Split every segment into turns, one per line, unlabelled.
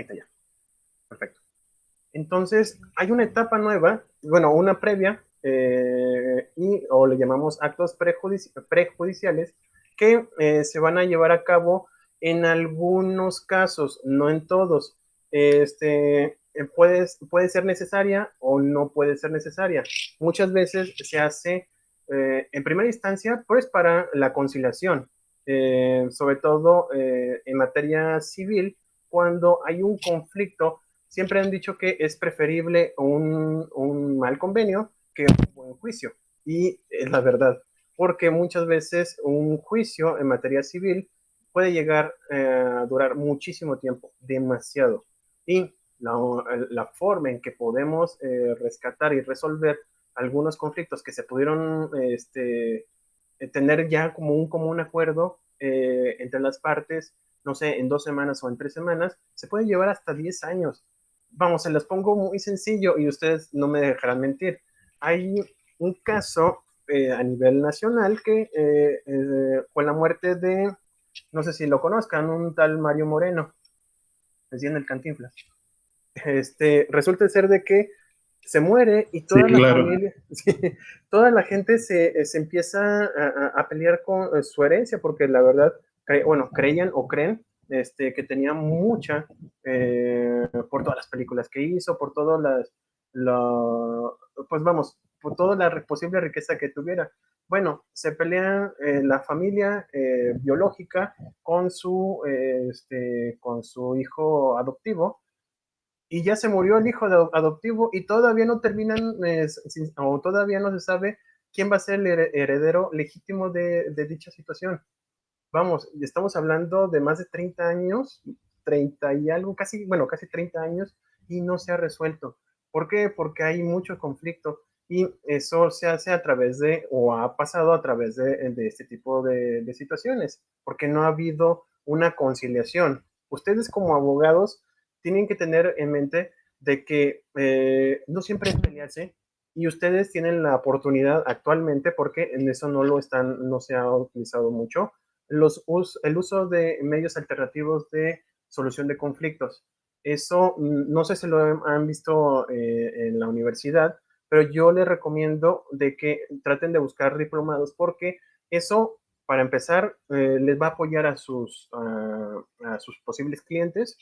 Ahí está ya. Perfecto. Entonces, hay una etapa nueva, bueno, una previa, o le llamamos actos prejudiciales, que se van a llevar a cabo en algunos casos, no en todos. Puede ser necesaria o no puede ser necesaria. Muchas veces se hace en primera instancia, pues para la conciliación, sobre todo en materia civil, cuando hay un conflicto. Siempre han dicho que es preferible un mal convenio que un buen juicio. Y es la verdad, porque muchas veces un juicio en materia civil puede llegar a durar muchísimo tiempo, demasiado. Y la, la forma en que podemos rescatar y resolver algunos conflictos que se pudieron tener ya como un común acuerdo entre las partes, no sé, en 2 semanas o en 3 semanas, se puede llevar hasta 10 años. Vamos, se las pongo muy sencillo y ustedes no me dejarán mentir. Hay un caso a nivel nacional que fue la muerte de, no sé si lo conozcan, un tal Mario Moreno, decían el Cantinflas. Resulta ser de que se muere y
Sí,
toda la
claro.
familia, sí, toda la gente se empieza a pelear con su herencia, porque la verdad, bueno, creían o creen que tenía mucha, por todas las películas que hizo, por todas pues vamos, por toda la posible riqueza que tuviera. Bueno, se pelea la familia biológica con su hijo adoptivo, y ya se murió el hijo adoptivo y todavía no terminan, o todavía no se sabe quién va a ser el heredero legítimo de dicha situación. Vamos, estamos hablando de más de 30 años, 30 y algo, casi, bueno, casi 30 años, y no se ha resuelto. ¿Por qué? Porque hay mucho conflicto y eso se hace a través de, o ha pasado a través de este tipo de situaciones, porque no ha habido una conciliación. Ustedes como abogados tienen que tener en mente de que no siempre es pelearse, y ustedes tienen la oportunidad actualmente, porque en eso no se ha utilizado mucho, el uso de medios alternativos de solución de conflictos. Eso no sé si lo han visto en la universidad, pero yo les recomiendo de que traten de buscar diplomados, porque eso, para empezar, les va a apoyar a sus posibles clientes.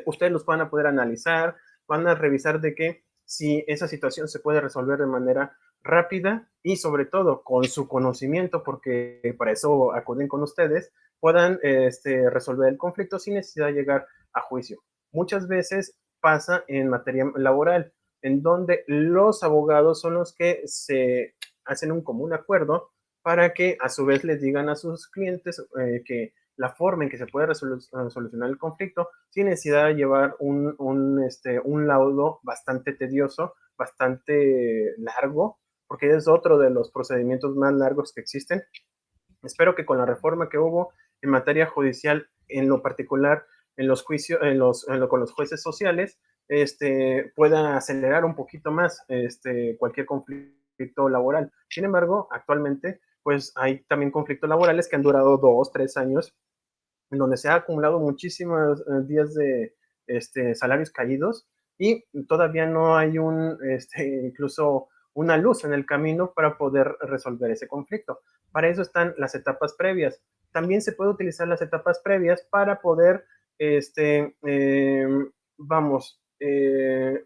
Ustedes los van a poder analizar, van a revisar de que si esa situación se puede resolver de manera rápida y sobre todo con su conocimiento, porque para eso acuden con ustedes, puedan resolver el conflicto sin necesidad de llegar a juicio. Muchas veces pasa en materia laboral, en donde los abogados son los que se hacen un común acuerdo para que a su vez les digan a sus clientes que la forma en que se puede solucionar el conflicto sin necesidad de llevar un laudo bastante tedioso, bastante largo, porque es otro de los procedimientos más largos que existen. Espero que con la reforma que hubo en materia judicial, en lo particular en los juicios, con los jueces sociales, pueda acelerar un poquito más cualquier conflicto laboral. Sin embargo, actualmente, pues hay también conflictos laborales que han durado 2, 3 años, en donde se ha acumulado muchísimos días de salarios caídos, y todavía no hay incluso una luz en el camino para poder resolver ese conflicto. Para eso están las etapas previas. También se puede utilizar las etapas previas para poder,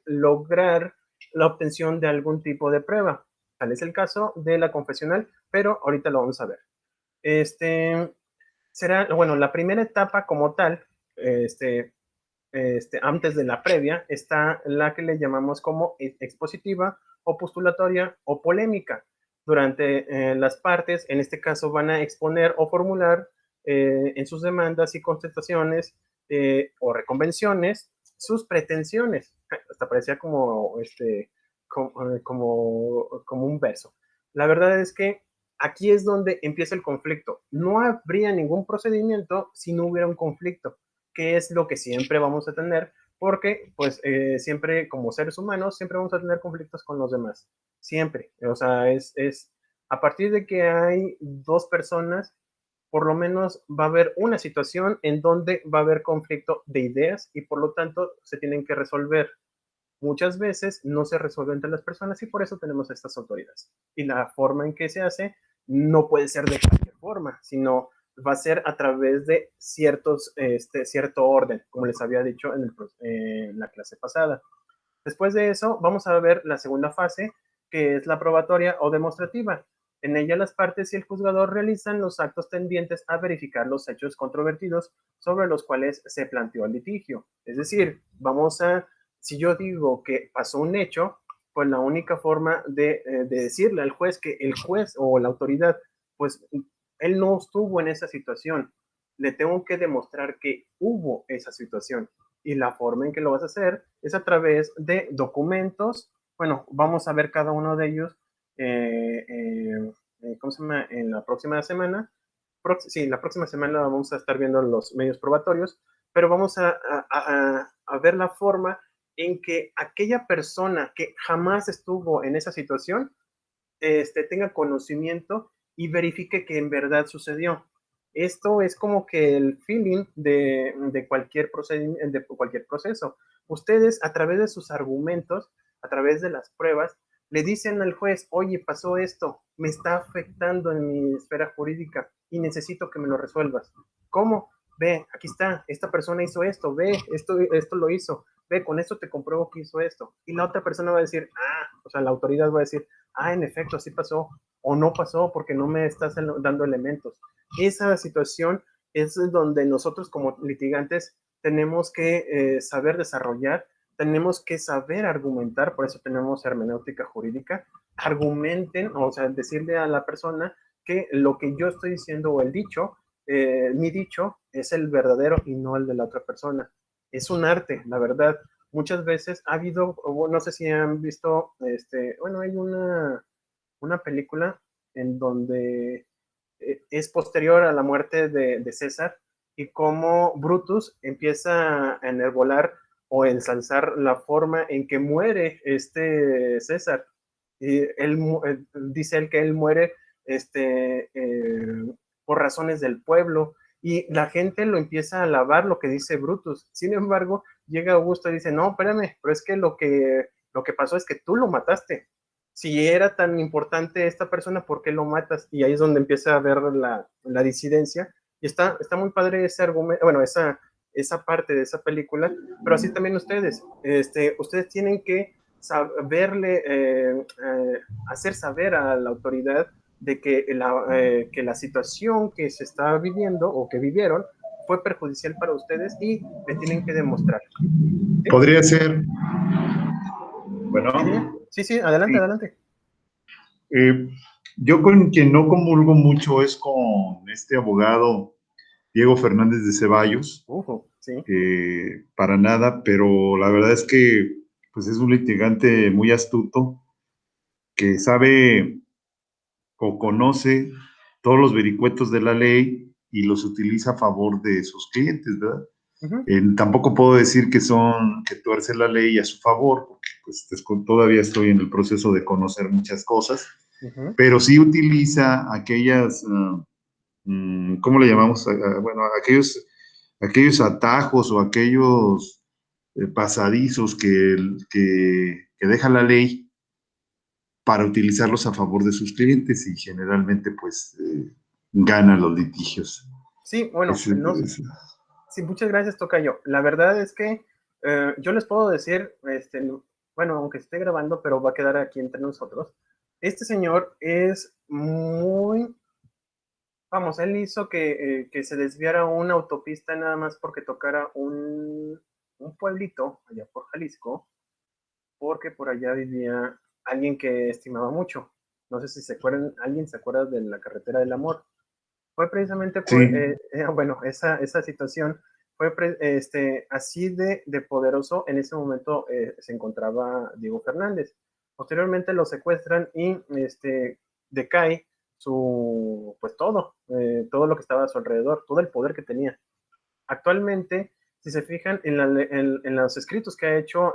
lograr la obtención de algún tipo de prueba. Tal es el caso de la confesional, pero ahorita lo vamos a ver. Este, Será, bueno, la primera etapa como tal, este, antes de la previa, está la que le llamamos como expositiva o postulatoria o polémica. Durante las partes, en este caso, van a exponer o formular en sus demandas y contestaciones o reconvenciones sus pretensiones. Hasta parecía como un verso. La verdad es que aquí es donde empieza el conflicto. No habría ningún procedimiento si no hubiera un conflicto, que es lo que siempre vamos a tener, porque pues siempre como seres humanos, siempre vamos a tener conflictos con los demás. Siempre. O sea, a partir de que hay dos personas, por lo menos va a haber una situación en donde va a haber conflicto de ideas y por lo tanto se tienen que resolver. Muchas veces no se resuelve entre las personas y por eso tenemos estas autoridades. Y la forma en que se hace no puede ser de cualquier forma, sino va a ser a través de cierto orden, como les había dicho en la clase pasada. Después de eso, vamos a ver la segunda fase, que es la probatoria o demostrativa. En ella las partes y el juzgador realizan los actos tendientes a verificar los hechos controvertidos sobre los cuales se planteó el litigio. Es decir, si yo digo que pasó un hecho, pues la única forma de decirle al juez que el juez o la autoridad, pues él no estuvo en esa situación. Le tengo que demostrar que hubo esa situación y la forma en que lo vas a hacer es a través de documentos. Bueno, vamos a ver cada uno de ellos, ¿cómo se llama? En la próxima semana. Sí, la próxima semana vamos a estar viendo los medios probatorios, pero vamos a ver la forma en que aquella persona que jamás estuvo en esa situación tenga conocimiento y verifique que en verdad sucedió. Esto es como que el feeling de cualquier procedimiento, de cualquier proceso. Ustedes, a través de sus argumentos, a través de las pruebas, le dicen al juez, oye, pasó esto, me está afectando en mi esfera jurídica y necesito que me lo resuelvas. ¿Cómo? Ve, aquí está, esta persona hizo esto, ve, esto lo hizo, ve, con esto te compruebo que hizo esto. Y la otra persona va a decir, o sea, la autoridad va a decir, en efecto, así pasó, o no pasó porque no me estás dando elementos. Esa situación es donde nosotros como litigantes tenemos que saber desarrollar, tenemos que saber argumentar, por eso tenemos hermenéutica jurídica, argumenten, o sea, decirle a la persona que lo que yo estoy diciendo o el dicho, mi dicho es el verdadero y no el de la otra persona. Es un arte, la verdad. Muchas veces ha habido, no sé si han visto, bueno, hay una película en donde es posterior a la muerte de César y cómo Brutus empieza a enarbolar o ensalzar la forma en que muere César. Y dice él que él muere por razones del pueblo y la gente lo empieza a alabar lo que dice Brutus. Sin embargo, llega Augusto y dice, no, espérame, pero es que lo que pasó es que tú lo mataste. Si era tan importante esta persona, ¿por qué lo matas? Y ahí es donde empieza a ver la disidencia. Y está muy padre ese argumento, bueno, esa parte de esa película, pero así también ustedes tienen que saberle, hacer saber a la autoridad de que la situación que se está viviendo o que vivieron fue perjudicial para ustedes y le tienen que demostrar. ¿Sí?
Podría ser, bueno,
¿Sí, dime? Sí, adelante,
sí.
adelante.
Eh, yo con quien no comulgo mucho es con este abogado Diego Fernández de Ceballos,
Sí.
para nada, pero la verdad es que pues es un litigante muy astuto que sabe o conoce todos los vericuetos de la ley y los utiliza a favor de sus clientes, ¿verdad?
Uh-huh.
Tampoco puedo decir que tuerce la ley a su favor, porque pues, todavía estoy en el proceso de conocer muchas cosas,
Uh-huh.
pero sí utiliza aquellas, ¿cómo le llamamos? Bueno, aquellos atajos o aquellos pasadizos que deja la ley para utilizarlos a favor de sus clientes y generalmente pues gana los litigios.
Sí, bueno,
Es, es,
sí, muchas gracias, Tocayo. La verdad es que yo les puedo decir, bueno, aunque esté grabando, pero va a quedar aquí entre nosotros. Este señor es muy, vamos, él hizo que se desviara una autopista nada más porque tocara un pueblito allá por Jalisco, porque por allá vivía alguien que estimaba mucho. No sé si se acuerdan, alguien se acuerda de la carretera del amor. Fue precisamente por,
sí,
bueno, esa situación fue así de poderoso. En ese momento se encontraba Diego Fernández. Posteriormente lo secuestran y decae pues todo lo que estaba a su alrededor, todo el poder que tenía. Actualmente, si se fijan en los escritos que ha hecho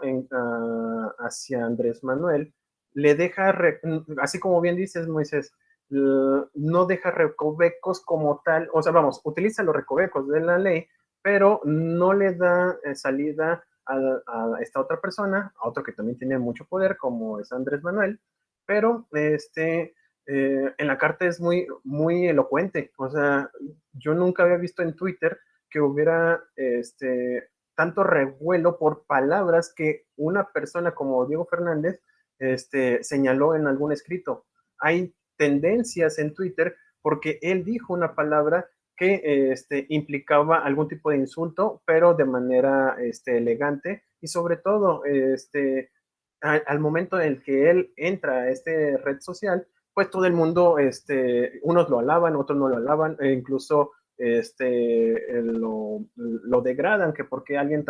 hacia Andrés Manuel, le deja, así como bien dices, Moisés, no deja recovecos como tal, o sea, vamos, utiliza los recovecos de la ley, pero no le da salida a esta otra persona, a otro que también tiene mucho poder, como es Andrés Manuel, pero en la carta es muy, muy elocuente. O sea, yo nunca había visto en Twitter que hubiera tanto revuelo por palabras que una persona como Diego Fernández señaló en algún escrito. Hay tendencias en Twitter porque él dijo una palabra que implicaba algún tipo de insulto, pero de manera elegante y sobre todo al momento en el que él entra a esta red social, pues todo el mundo, unos lo alaban, otros no lo alaban, e incluso lo degradan, que porque alguien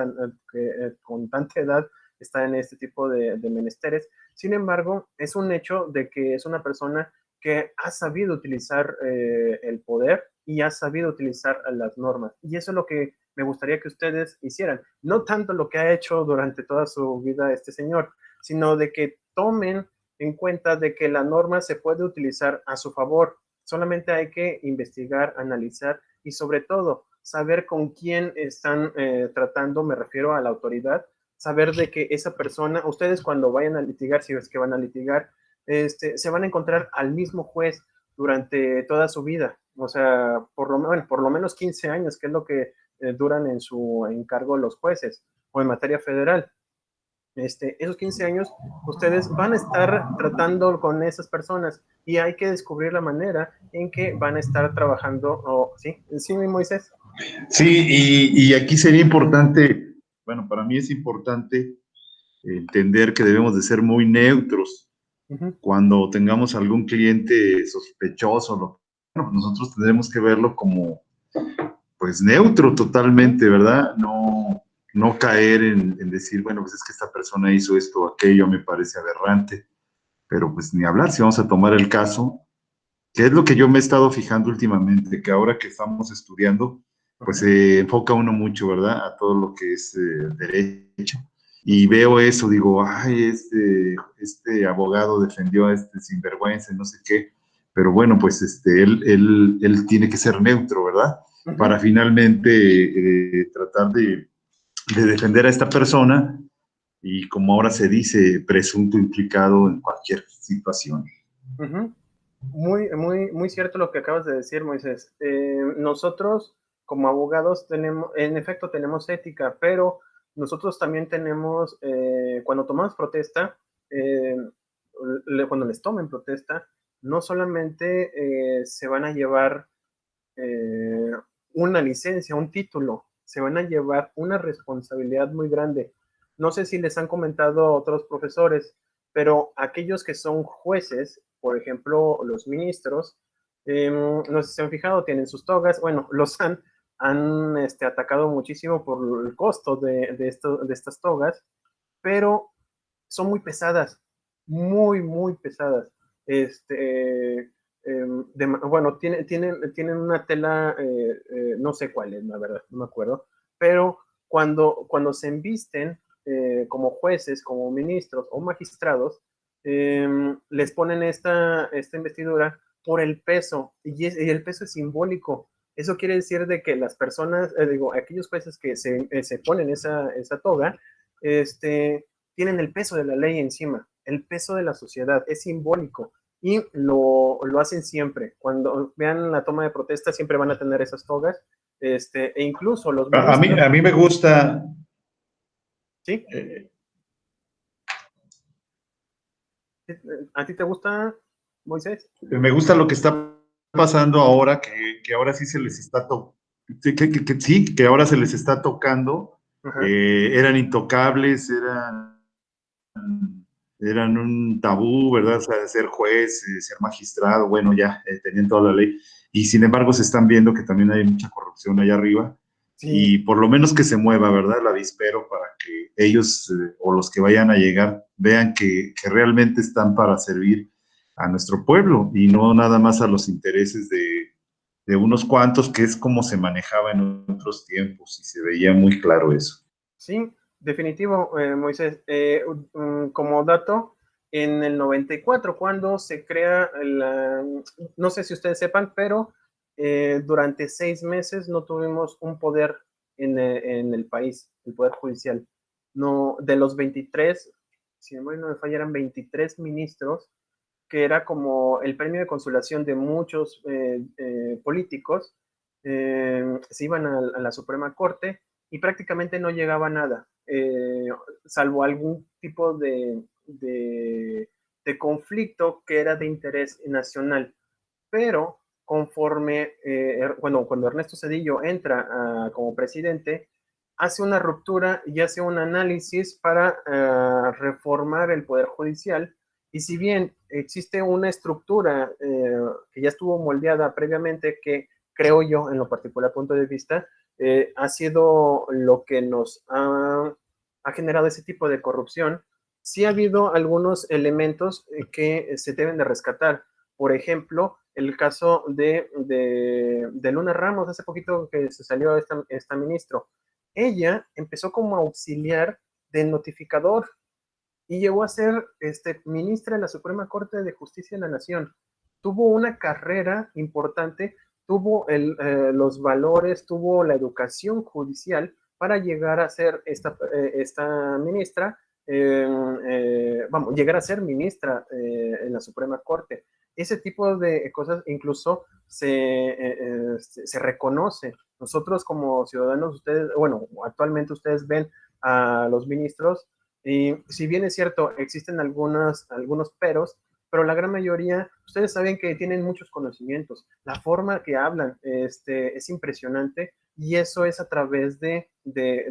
con tanta edad está en este tipo de menesteres. Sin embargo, es un hecho de que es una persona que ha sabido utilizar el poder y ha sabido utilizar las normas. Y eso es lo que me gustaría que ustedes hicieran. No tanto lo que ha hecho durante toda su vida este señor, sino de que tomen en cuenta de que la norma se puede utilizar a su favor. Solamente hay que investigar, analizar y sobre todo saber con quién están tratando, me refiero a la autoridad, saber de que esa persona, ustedes cuando vayan a litigar, si es que van a litigar, se van a encontrar al mismo juez durante toda su vida. O sea, por lo menos 15 años, que es lo que duran en su encargo los jueces o en materia federal. Esos 15 años, ustedes van a estar tratando con esas personas y hay que descubrir la manera en que van a estar trabajando. Sí, sí, Moisés.
Sí, y aquí sería importante, bueno, para mí es importante entender que debemos de ser muy neutros
Uh-huh.
cuando tengamos algún cliente sospechoso. Bueno, nosotros tendremos que verlo como, pues, neutro
Uh-huh.
totalmente, ¿verdad? No caer en decir, bueno, pues es que esta persona hizo esto o aquello, me parece aberrante, pero pues ni hablar, si vamos a tomar el caso, que es lo que yo me he estado fijando últimamente, que ahora que estamos estudiando, pues
Uh-huh.
se enfoca uno mucho, ¿verdad? A todo lo que es derecho. Y veo eso, digo, ay, este abogado defendió a este sinvergüenza, no sé qué, pero bueno, pues él tiene que ser neutro, ¿verdad?
Uh-huh.
Para finalmente tratar de defender a esta persona y, como ahora se dice, presunto implicado en cualquier situación.
Uh-huh. Muy, muy, muy cierto lo que acabas de decir, Moisés. Nosotros, como abogados, tenemos, en efecto, tenemos ética, pero nosotros también tenemos, cuando tomamos protesta, eh, cuando les tomen protesta, no solamente se van a llevar eh, una licencia, un título, se van a llevar una responsabilidad muy grande. No sé si les han comentado a otros profesores, pero aquellos que son jueces, por ejemplo, los ministros, no sé si se han fijado, tienen sus togas, bueno, los han atacado muchísimo por el costo de estas togas, pero son muy pesadas, muy, muy pesadas. Bueno, tienen una tela, no sé cuál es, la verdad, no me acuerdo, pero cuando se embisten como jueces, como ministros o magistrados, les ponen esta investidura por el peso, y el peso es simbólico. Eso quiere decir de que las personas, digo, aquellos jueces que se ponen esa toga, tienen el peso de la ley encima, el peso de la sociedad, es simbólico y lo hacen siempre. Cuando vean la toma de protesta, siempre van a tener esas togas, e incluso los ministros.
A mí me gusta,
¿Sí?
eh,
¿A ti te gusta, Moisés?
me gusta lo que está pasando ahora, que ahora sí se les está sí, que ahora se les está tocando.
Ajá.
Eran intocables, eran un tabú, ¿verdad? O sea, ser juez, ser magistrado, bueno, ya tenían toda la ley. Y sin embargo se están viendo que también hay mucha corrupción allá arriba.
Sí,
Y por lo menos que se mueva, ¿verdad? La avispero para que ellos o los que vayan a llegar vean que realmente están para servir a nuestro pueblo y no nada más a los intereses de unos cuantos, que es como se manejaba en otros tiempos y se veía muy claro eso.
sí, definitivo, Moisés. Como dato, en el 94, cuando se crea no sé si ustedes sepan, pero durante 6 meses no tuvimos un poder en el país, el poder judicial. No, de los 23, si no me falla, eran 23 ministros, que era como el premio de consolación de muchos políticos, se iban a la Suprema Corte y prácticamente no llegaba nada, salvo algún tipo de conflicto que era de interés nacional. Pero conforme, bueno, cuando Ernesto Zedillo entra como presidente, hace una ruptura y hace un análisis para reformar el Poder Judicial. Y si bien existe una estructura que ya estuvo moldeada previamente, que creo yo, en lo particular punto de vista, ha sido lo que nos ha generado ese tipo de corrupción, sí ha habido algunos elementos que se deben de rescatar. Por ejemplo, el caso de Luna Ramos, hace poquito que se salió esta ministro. Ella empezó como auxiliar de notificador y llegó a ser ministra de la Suprema Corte de Justicia de la Nación. Tuvo una carrera importante, tuvo los valores, tuvo la educación judicial para llegar a ser esta ministra, vamos, llegar a ser ministra en la Suprema Corte. Ese tipo de cosas incluso se reconoce. Nosotros como ciudadanos, ustedes, bueno, actualmente ustedes ven a los ministros y si bien es cierto, existen algunos peros, pero la gran mayoría, ustedes saben que tienen muchos conocimientos. La forma que hablan es impresionante y eso es a través de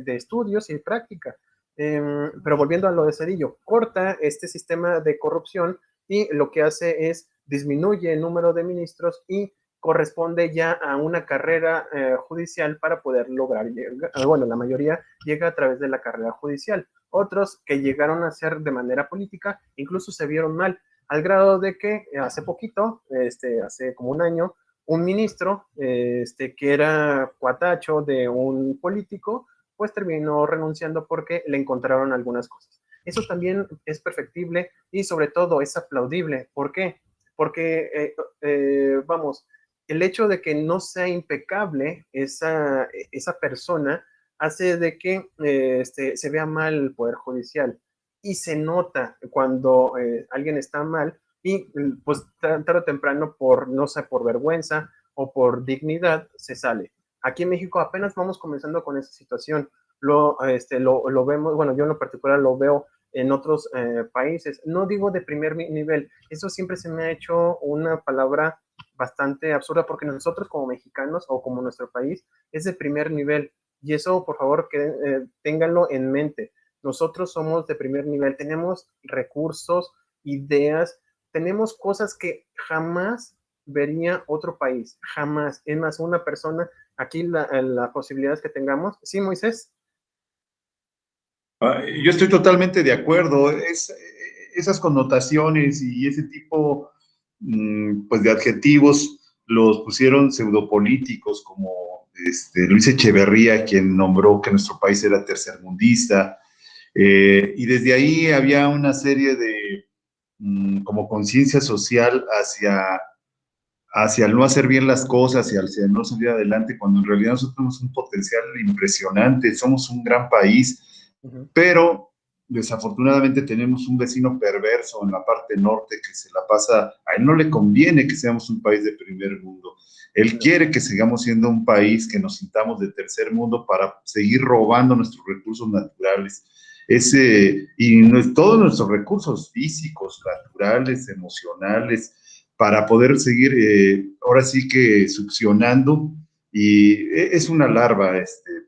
estudios y práctica. Pero volviendo a lo de Cedillo, corta este sistema de corrupción y lo que hace es disminuye el número de ministros y corresponde ya a una carrera judicial para poder lograr, bueno, la mayoría llega a través de la carrera judicial. Otros que llegaron a ser de manera política incluso se vieron mal, al grado de que hace poquito, hace como un año, un ministro que era cuatacho de un político, pues terminó renunciando porque le encontraron algunas cosas. Eso también es perfectible y sobre todo es aplaudible. ¿Por qué? Porque, vamos, el hecho de que no sea impecable esa persona hace de que se vea mal el Poder Judicial y se nota cuando alguien está mal y pues tarde o temprano por, no sé, por vergüenza o por dignidad se sale. Aquí en México apenas vamos comenzando con esa situación. Lo vemos, bueno, yo en lo particular lo veo en otros países. No digo de primer nivel, eso siempre se me ha hecho una palabra bastante absurda porque nosotros como mexicanos o como nuestro país es de primer nivel y eso por favor que ténganlo en mente. Nosotros somos de primer nivel, tenemos recursos, ideas, tenemos cosas que jamás vería otro país, jamás. Es más, una persona, aquí la posibilidades que tengamos. Sí, Moisés.
Yo estoy totalmente de acuerdo. Esas connotaciones y ese tipo pues de adjetivos los pusieron pseudopolíticos como Luis Echeverría, quien nombró que nuestro país era tercermundista. Y desde ahí había una serie de como conciencia social hacia el no hacer bien las cosas y hacia el no salir adelante, cuando en realidad nosotros tenemos un potencial impresionante, somos un gran país, pero desafortunadamente tenemos un vecino perverso en la parte norte que se la pasa, a él no le conviene que seamos un país de primer mundo, él
No.
quiere que sigamos siendo un país que nos sintamos de tercer mundo para seguir robando nuestros recursos naturales. Todos nuestros recursos físicos, naturales, emocionales, para poder seguir ahora sí que succionando y es una larva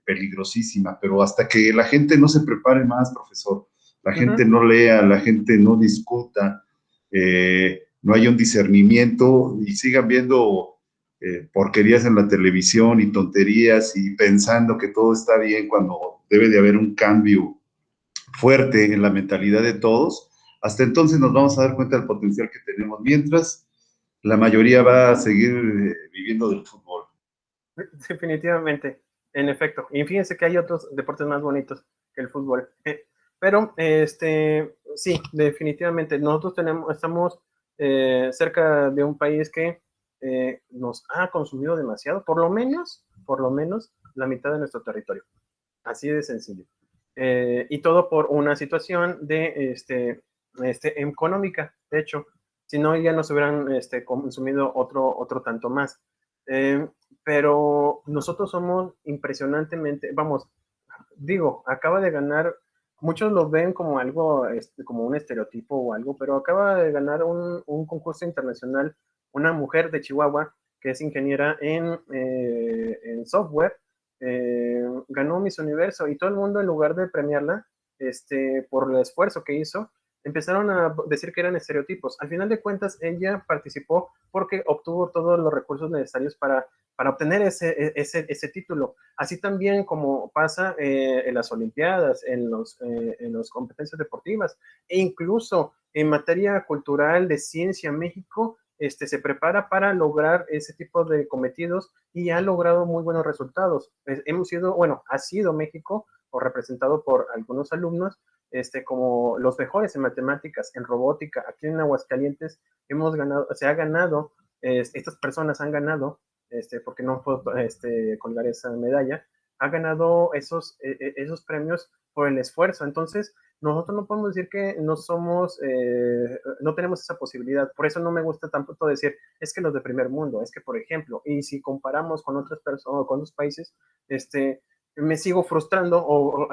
peligrosísima, pero hasta que la gente no se prepare más, profesor, la gente no lea, la gente no discuta, no haya un discernimiento y sigan viendo porquerías en la televisión y tonterías y pensando que todo está bien cuando debe de haber un cambio fuerte en la mentalidad de todos, hasta entonces nos vamos a dar cuenta del potencial que tenemos. Mientras, la mayoría va a seguir viviendo del fútbol.
Definitivamente, en efecto. Y fíjense que hay otros deportes más bonitos que el fútbol. Pero Sí, definitivamente. Nosotros estamos cerca de un país que nos ha consumido demasiado, por lo menos la mitad de nuestro territorio. Así de sencillo. Y todo por una situación de económica, de hecho. Si no, ya nos hubieran consumido otro tanto más. Eh, pero nosotros somos impresionantemente, vamos, digo, acaba de ganar, muchos lo ven como algo, como un estereotipo o algo, pero acaba de ganar un concurso internacional una mujer de Chihuahua que es ingeniera en software, ganó Miss Universo y todo el mundo en lugar de premiarla por el esfuerzo que hizo, empezaron a decir que eran estereotipos. Al final de cuentas, ella participó porque obtuvo todos los recursos necesarios para obtener ese título. Así también como pasa en las Olimpiadas, en las competencias deportivas, e incluso en materia cultural de ciencia, México se prepara para lograr ese tipo de cometidos y ha logrado muy buenos resultados. Hemos sido, bueno, ha sido México, o representado por algunos alumnos, como los mejores en matemáticas, en robótica. Aquí en Aguascalientes hemos ganado, se ha ganado, estas personas han ganado, porque no puedo colgar esa medalla, ha ganado esos premios por el esfuerzo. Entonces, nosotros no podemos decir que no somos, no tenemos esa posibilidad. Por eso no me gusta tampoco decir, es que los de primer mundo, es que, por ejemplo, y si comparamos con otras personas, con otros países, me sigo frustrando o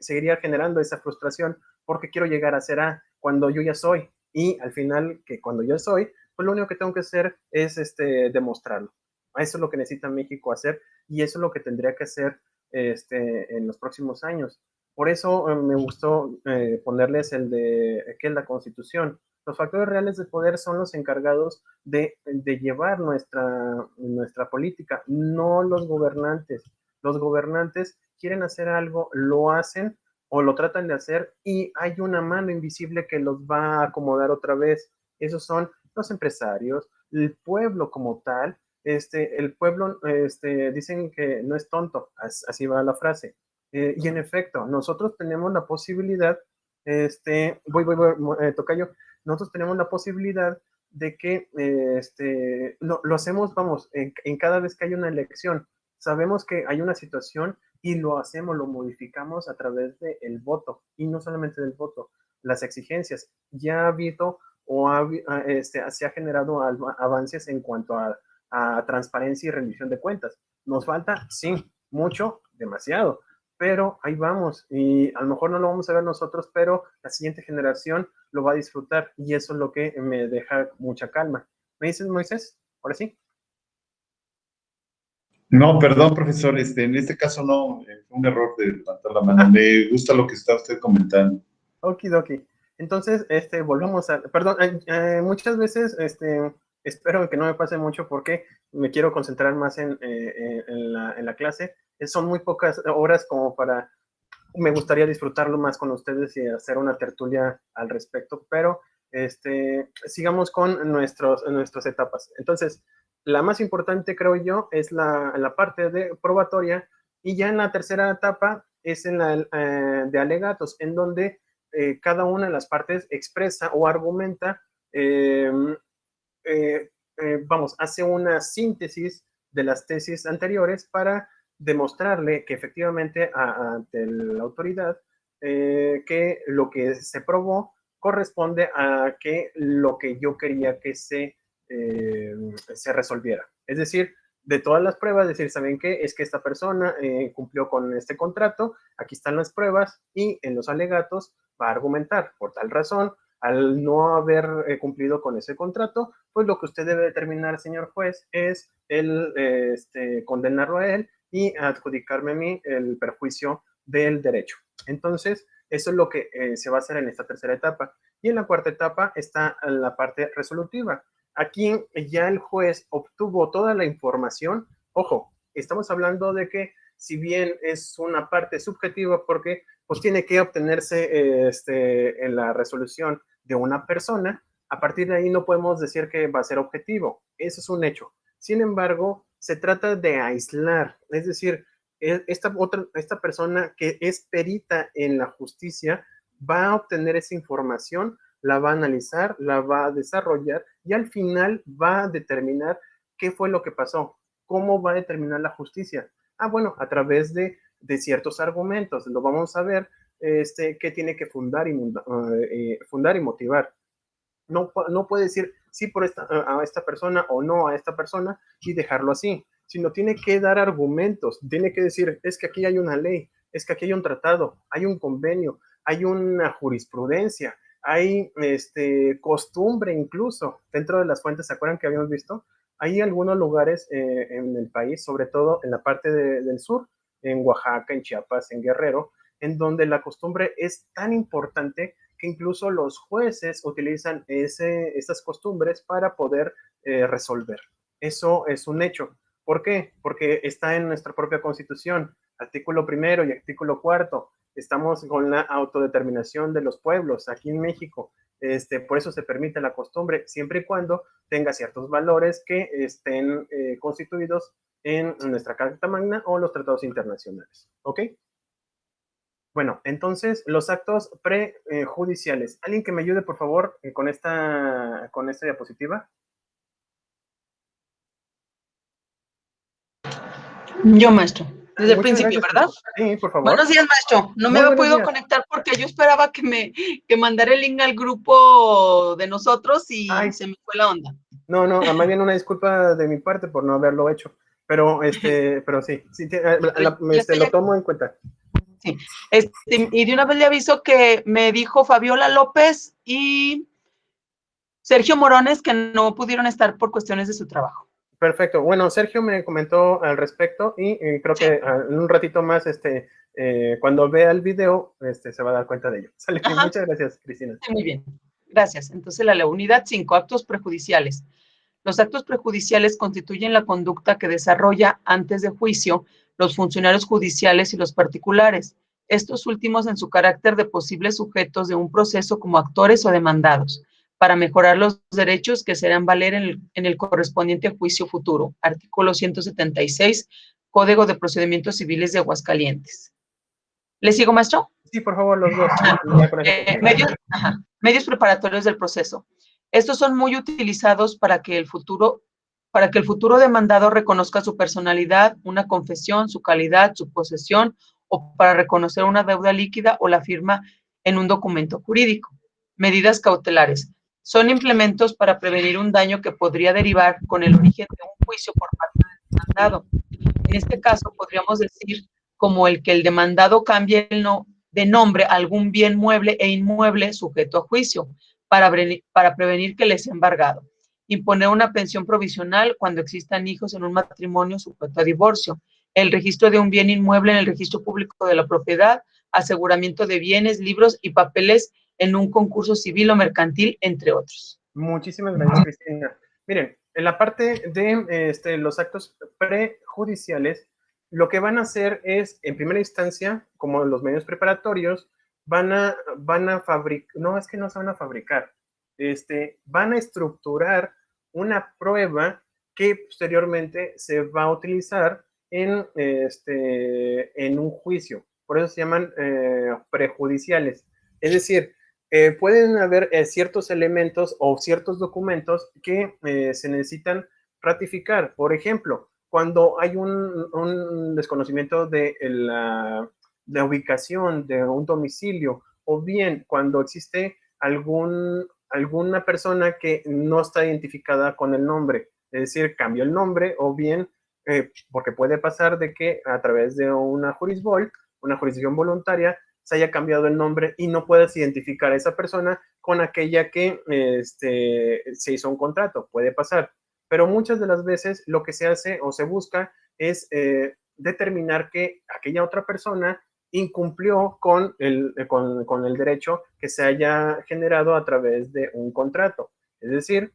seguiría generando esa frustración porque quiero llegar a ser A cuando yo ya soy. Y al final, que cuando yo soy, pues lo único que tengo que hacer es demostrarlo. Eso es lo que necesita México hacer y eso es lo que tendría que hacer en los próximos años. Por eso me gustó ponerles el de qué es la Constitución. Los factores reales de poder son los encargados de llevar nuestra política, no los gobernantes. Los gobernantes quieren hacer algo, lo hacen o lo tratan de hacer y hay una mano invisible que los va a acomodar otra vez. Esos son los empresarios, el pueblo como tal. El pueblo, dicen que no es tonto, así va la frase. Y en efecto, nosotros tenemos la posibilidad, tocayo, nosotros tenemos la posibilidad de que lo hacemos, vamos, en cada vez que hay una elección, sabemos que hay una situación y lo hacemos, lo modificamos a través del voto y no solamente del voto, las exigencias. Ya ha habido o se ha generado avances en cuanto a transparencia y rendición de cuentas. ¿Nos falta? Sí, mucho, demasiado, pero ahí vamos y a lo mejor no lo vamos a ver nosotros, pero la siguiente generación lo va a disfrutar y eso es lo que me deja mucha calma. ¿Me dices, Moisés? Ahora sí.
No, perdón, profesor, en este caso no, fue un error de levantar la mano. Me gusta lo que está usted comentando.
Okidoki. Entonces, volvemos a, perdón, muchas veces, espero que no me pase mucho porque me quiero concentrar más en la clase. Son muy pocas horas como para, me gustaría disfrutarlo más con ustedes y hacer una tertulia al respecto, pero sigamos con nuestras etapas. Entonces, la más importante, creo yo, es la parte de probatoria y ya en la tercera etapa es en la de alegatos, en donde cada una de las partes expresa o argumenta, eh, vamos, hace una síntesis de las tesis anteriores para demostrarle que efectivamente ante la autoridad que lo que se probó corresponde a que lo que yo quería que se resolviera. Es decir, de todas las pruebas, decir, ¿saben qué? Es que esta persona cumplió con este contrato, aquí están las pruebas y en los alegatos va a argumentar por tal razón, al no haber cumplido con ese contrato, pues lo que usted debe determinar, señor juez, es el condenarlo a él y adjudicarme a mí el perjuicio del derecho. Entonces, eso es lo que se va a hacer en esta tercera etapa. Y en la cuarta etapa está la parte resolutiva. Aquí ya el juez obtuvo toda la información. Ojo, estamos hablando de que si bien es una parte subjetiva porque pues tiene que obtenerse en la resolución de una persona, a partir de ahí no podemos decir que va a ser objetivo. Eso es un hecho. Sin embargo, se trata de aislar, es decir, esta persona que es perita en la justicia va a obtener esa información, la va a analizar, la va a desarrollar y al final va a determinar qué fue lo que pasó, cómo va a determinar la justicia. Ah, bueno, a través de ciertos argumentos, lo vamos a ver, qué tiene que fundar y motivar. No puede decir sí por a esta persona o no a esta persona y dejarlo así, sino tiene que dar argumentos, tiene que decir, es que aquí hay una ley, es que aquí hay un tratado, hay un convenio, hay una jurisprudencia, hay costumbre incluso dentro de las fuentes. ¿Se acuerdan que habíamos visto? Hay algunos lugares en el país, sobre todo en la parte del sur, en Oaxaca, en Chiapas, en Guerrero, en donde la costumbre es tan importante que incluso los jueces utilizan estas costumbres para poder resolver. Eso es un hecho. ¿Por qué? Porque está en nuestra propia Constitución, artículo primero y artículo cuarto. Estamos con la autodeterminación de los pueblos aquí en México. Por eso se permite la costumbre, siempre y cuando tenga ciertos valores que estén constituidos en nuestra Carta Magna o los tratados internacionales. ¿Ok? Bueno, entonces los actos prejudiciales. ¿Alguien que me ayude, por favor, con esta diapositiva?
Yo, maestro, desde el
Muchas
principio,
gracias.
¿verdad?
Sí, por favor.
Buenos días, maestro. No me
Muy
había
buenos
podido
días.
conectar porque yo esperaba que mandara el link al grupo de nosotros y
Ay,
se me fue la onda.
no, más bien una disculpa de mi parte por no haberlo hecho. Pero, pero sí, lo tomo en cuenta.
Sí. Y de una vez le aviso que me dijo Fabiola López y Sergio Morones que no pudieron estar por cuestiones de su trabajo.
Perfecto. Bueno, Sergio me comentó al respecto y creo que en un ratito más, cuando vea el video, se va a dar cuenta de ello. Sale. Muchas gracias, Cristina.
Sí, muy bien. Gracias. Entonces, la leo. Unidad 5, actos prejudiciales. Los actos prejudiciales constituyen la conducta que desarrolla antes de juicio los funcionarios judiciales y los particulares, estos últimos en su carácter de posibles sujetos de un proceso como actores o demandados, para mejorar los derechos que serán valer en el correspondiente juicio futuro. Artículo 176, Código de Procedimientos Civiles de Aguascalientes. ¿Le sigo, maestro?
Sí, por favor, los dos.
Medios preparatorios del proceso. Estos son muy utilizados para que el futuro demandado reconozca su personalidad, una confesión, su calidad, su posesión, o para reconocer una deuda líquida o la firma en un documento jurídico. Medidas cautelares. Son implementos para prevenir un daño que podría derivar con el origen de un juicio por parte del demandado. En este caso, podríamos decir como el que el demandado cambie de nombre a algún bien mueble e inmueble sujeto a juicio para prevenir que les sea embargado. Imponer una pensión provisional cuando existan hijos en un matrimonio sujeto a divorcio. El registro de un bien inmueble en el registro público de la propiedad. Aseguramiento de bienes, libros y papeles en un concurso civil o mercantil, entre otros.
Muchísimas gracias, Cristina. Miren, en la parte de los actos prejudiciales, lo que van a hacer es, en primera instancia, como los medios preparatorios, van a fabricar, no, es que no se van a fabricar, van a estructurar una prueba que posteriormente se va a utilizar en un juicio. Por eso se llaman prejudiciales. Es decir, pueden haber ciertos elementos o ciertos documentos que se necesitan ratificar. Por ejemplo, cuando hay un desconocimiento de la ubicación de un domicilio, o bien cuando existe alguna persona que no está identificada con el nombre, es decir, cambió el nombre, o bien porque puede pasar de que a través de una jurisdicción voluntaria, se haya cambiado el nombre y no puedas identificar a esa persona con aquella que se hizo un contrato. Puede pasar. Pero muchas de las veces lo que se hace o se busca es determinar que aquella otra persona incumplió con el derecho que se haya generado a través de un contrato. Es decir,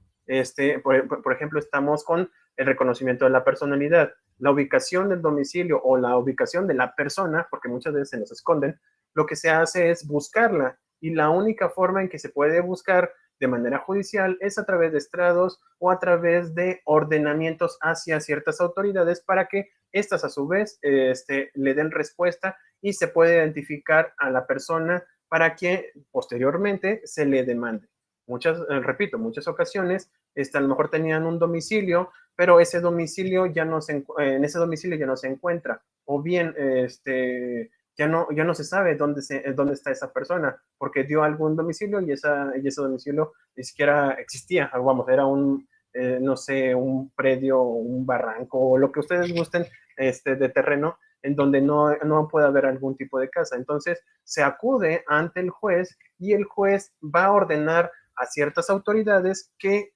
por ejemplo, estamos con el reconocimiento de la personalidad, la ubicación del domicilio o la ubicación de la persona, porque muchas veces se nos esconden. Lo que se hace es buscarla, y la única forma en que se puede buscar de manera judicial es a través de estrados o a través de ordenamientos hacia ciertas autoridades para que éstas a su vez le den respuesta y se puede identificar a la persona para que posteriormente se le demande. Repito, muchas ocasiones, a lo mejor tenían un domicilio, pero ese domicilio en ese domicilio ya no se encuentra, o bien ya no se sabe dónde está esa persona, porque dio algún domicilio y ese domicilio ni siquiera existía, vamos, era no sé, un predio, un barranco, o lo que ustedes gusten de terreno, en donde no puede haber algún tipo de casa. Entonces, se acude ante el juez y el juez va a ordenar a ciertas autoridades que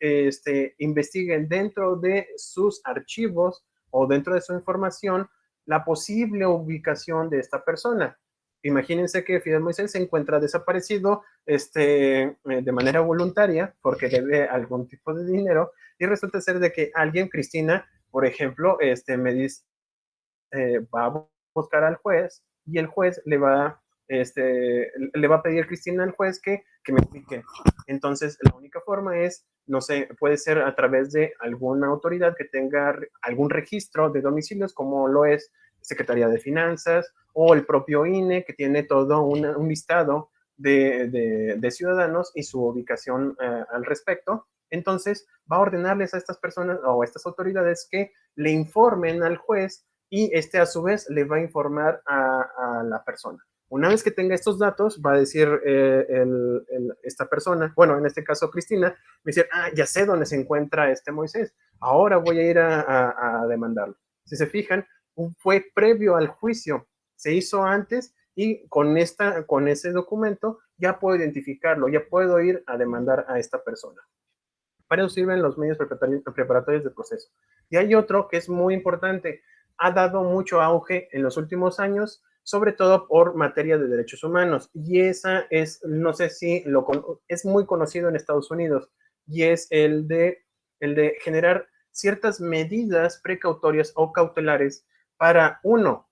investiguen dentro de sus archivos o dentro de su información la posible ubicación de esta persona. Imagínense que Fidel Moisés se encuentra desaparecido de manera voluntaria porque debe algún tipo de dinero y resulta ser de que alguien, Cristina, por ejemplo, me dice, va a buscar al juez y el juez le va a pedir a Cristina al juez que me explique. Entonces, la única forma es, no sé, puede ser a través de alguna autoridad que tenga algún registro de domicilios, como lo es Secretaría de Finanzas o el propio INE, que tiene todo un listado de ciudadanos y su ubicación al respecto. Entonces, va a ordenarles a estas personas o a estas autoridades que le informen al juez y a su vez le va a informar a la persona. Una vez que tenga estos datos, va a decir esta persona, bueno, en este caso Cristina, va a decir, ya sé dónde se encuentra Moisés, ahora voy a ir a demandarlo. Si se fijan, fue previo al juicio, se hizo antes y con ese documento ya puedo identificarlo, ya puedo ir a demandar a esta persona. Para eso sirven los medios preparatorios del proceso. Y hay otro que es muy importante, ha dado mucho auge en los últimos años, sobre todo por materia de derechos humanos. Y esa es, no sé si es muy conocido en Estados Unidos, y es el de generar ciertas medidas precautorias o cautelares para, uno,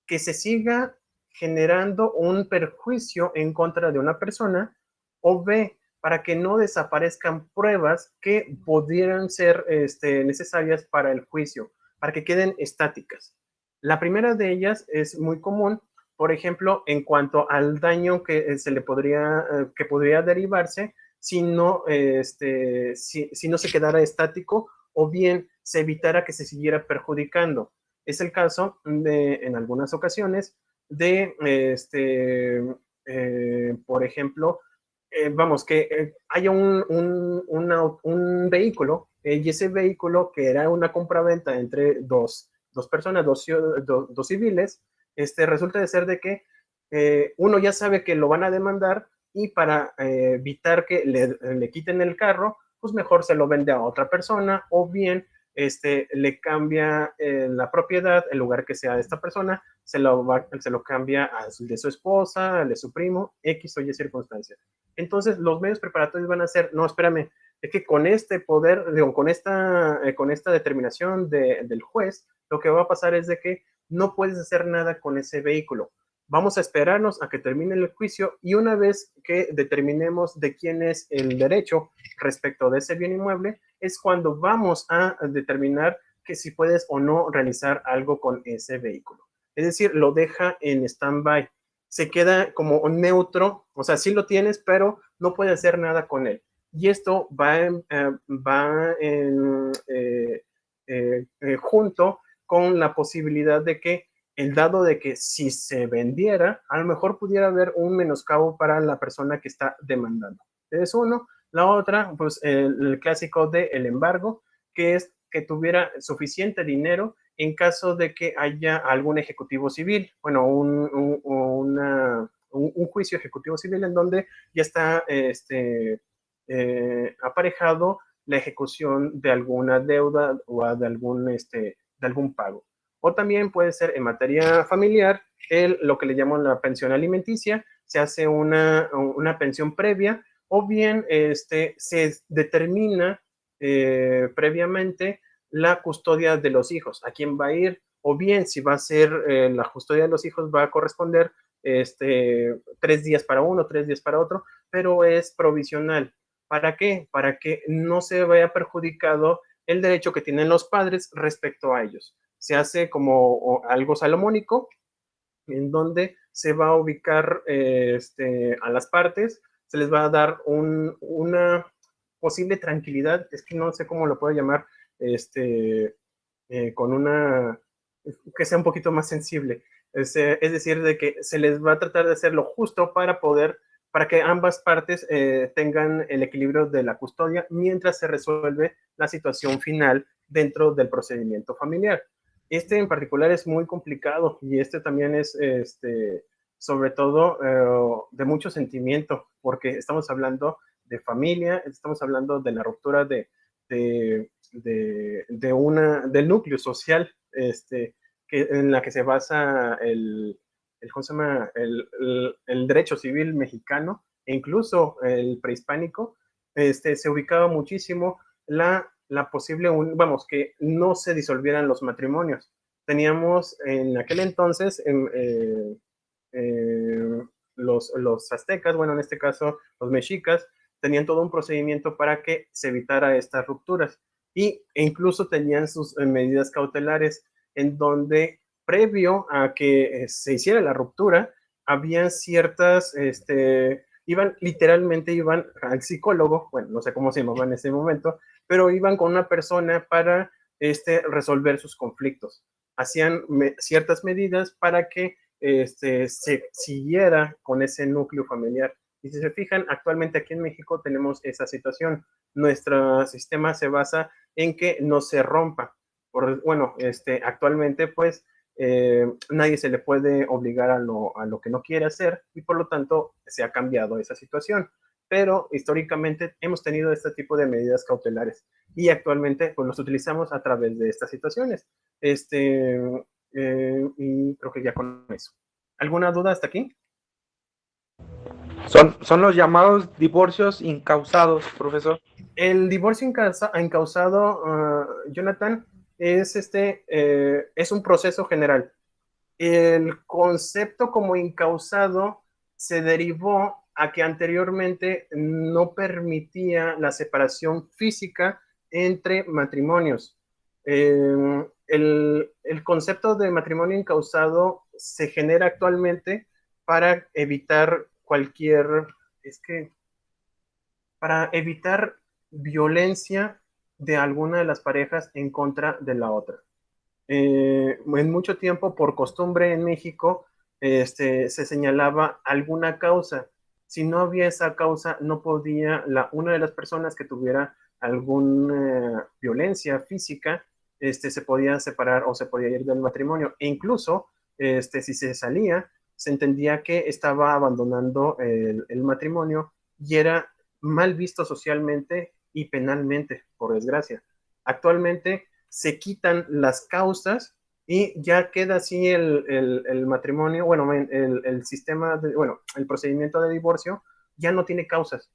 que se siga generando un perjuicio en contra de una persona, o B, para que no desaparezcan pruebas que pudieran ser necesarias para el juicio, para que queden estáticas. La primera de ellas es muy común, por ejemplo, en cuanto al daño que que podría derivarse si no se quedara estático o bien se evitara que se siguiera perjudicando. Es el caso en algunas ocasiones de, por ejemplo, vamos, que haya un vehículo y ese vehículo que era una compraventa entre dos personas, dos civiles, resulta de ser de que uno ya sabe que lo van a demandar y para evitar que le quiten el carro, pues mejor se lo vende a otra persona o bien le cambia la propiedad, el lugar que sea de esta persona, se lo cambia de su esposa, de su primo, X o Y circunstancia. Entonces, los medios preparatorios van a ser, no, espérame, es que con este poder, digo, con esta determinación del juez, lo que va a pasar es de que no puedes hacer nada con ese vehículo. Vamos a esperarnos a que termine el juicio y una vez que determinemos de quién es el derecho respecto de ese bien inmueble, es cuando vamos a determinar que si puedes o no realizar algo con ese vehículo. Es decir, lo deja en stand-by. Se queda como neutro, o sea, sí lo tienes, pero no puedes hacer nada con él. Y esto va junto con la posibilidad de que el dado de que si se vendiera, a lo mejor pudiera haber un menoscabo para la persona que está demandando. Es uno. La otra, pues el clásico del embargo, que es que tuviera suficiente dinero en caso de que haya algún ejecutivo civil, bueno, un juicio ejecutivo civil en donde ya está aparejado la ejecución de alguna deuda o de algún pago. O también puede ser en materia familiar, lo que le llaman la pensión alimenticia, se hace una pensión previa o bien se determina previamente la custodia de los hijos, a quién va a ir, o bien si va a ser la custodia de los hijos va a corresponder 3 días para uno, 3 días para otro, pero es provisional. ¿Para qué? Para que no se vaya perjudicado el derecho que tienen los padres respecto a ellos. Se hace como algo salomónico, en donde se va a ubicar a las partes, se les va a dar una posible tranquilidad, es que no sé cómo lo puedo llamar, con una, que sea un poquito más sensible, es decir, de que se les va a tratar de hacer lo justo para que ambas partes tengan el equilibrio de la custodia mientras se resuelve la situación final dentro del procedimiento familiar. Este en particular es muy complicado y también es sobre todo de mucho sentimiento, porque estamos hablando de familia, estamos hablando de la ruptura del núcleo social en la que se basa ¿cómo se llama? El derecho civil mexicano e incluso el prehispánico. Se ubicaba muchísimo la posible, vamos, que no se disolvieran los matrimonios. Teníamos en aquel entonces los aztecas, bueno, en este caso los mexicas, tenían todo un procedimiento para que se evitara estas rupturas e incluso tenían sus medidas cautelares en donde previo a que se hiciera la ruptura, habían ciertas, literalmente iban al psicólogo, bueno, no sé cómo se llamaba en ese momento, pero iban con una persona para resolver sus conflictos. Hacían ciertas medidas para que se siguiera con ese núcleo familiar. Y si se fijan, actualmente aquí en México tenemos esa situación. Nuestro sistema se basa en que no se rompa. Bueno, actualmente pues nadie se le puede obligar a lo que no quiere hacer y por lo tanto se ha cambiado esa situación. Pero históricamente hemos tenido este tipo de medidas cautelares y actualmente pues los utilizamos a través de estas situaciones. Y creo que ya con eso. ¿Alguna duda hasta aquí?
Son los llamados divorcios incausados, profesor.
El divorcio incausado, Jonathan, es un proceso general. El concepto como incausado se derivó a que anteriormente no permitía la separación física entre matrimonios. El concepto de matrimonio incausado se genera actualmente para evitar para evitar violencia de alguna de las parejas en contra de la otra. En mucho tiempo, por costumbre en México, se señalaba alguna causa. Si no había esa causa, no podía una de las personas que tuviera alguna violencia física, se podía separar o se podía ir del matrimonio. E incluso, si se salía, se entendía que estaba abandonando el matrimonio y era mal visto socialmente y penalmente, por desgracia. Actualmente se quitan las causas y ya queda así el matrimonio, bueno, el sistema, bueno, el procedimiento de divorcio ya no tiene causas.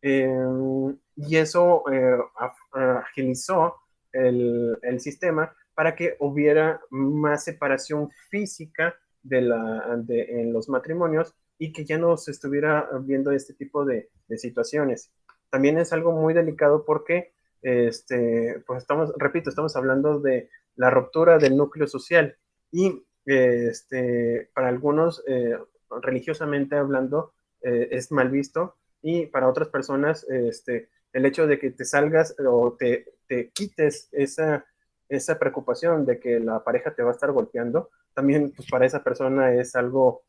Y eso agilizó el sistema para que hubiera más separación física en los matrimonios y que ya no se estuviera viendo este tipo de situaciones. También es algo muy delicado porque pues estamos hablando de la ruptura del núcleo social y para algunos, religiosamente hablando, es mal visto y para otras personas, el hecho de que te salgas o te quites esa preocupación de que la pareja te va a estar golpeando, también pues, para esa persona es algo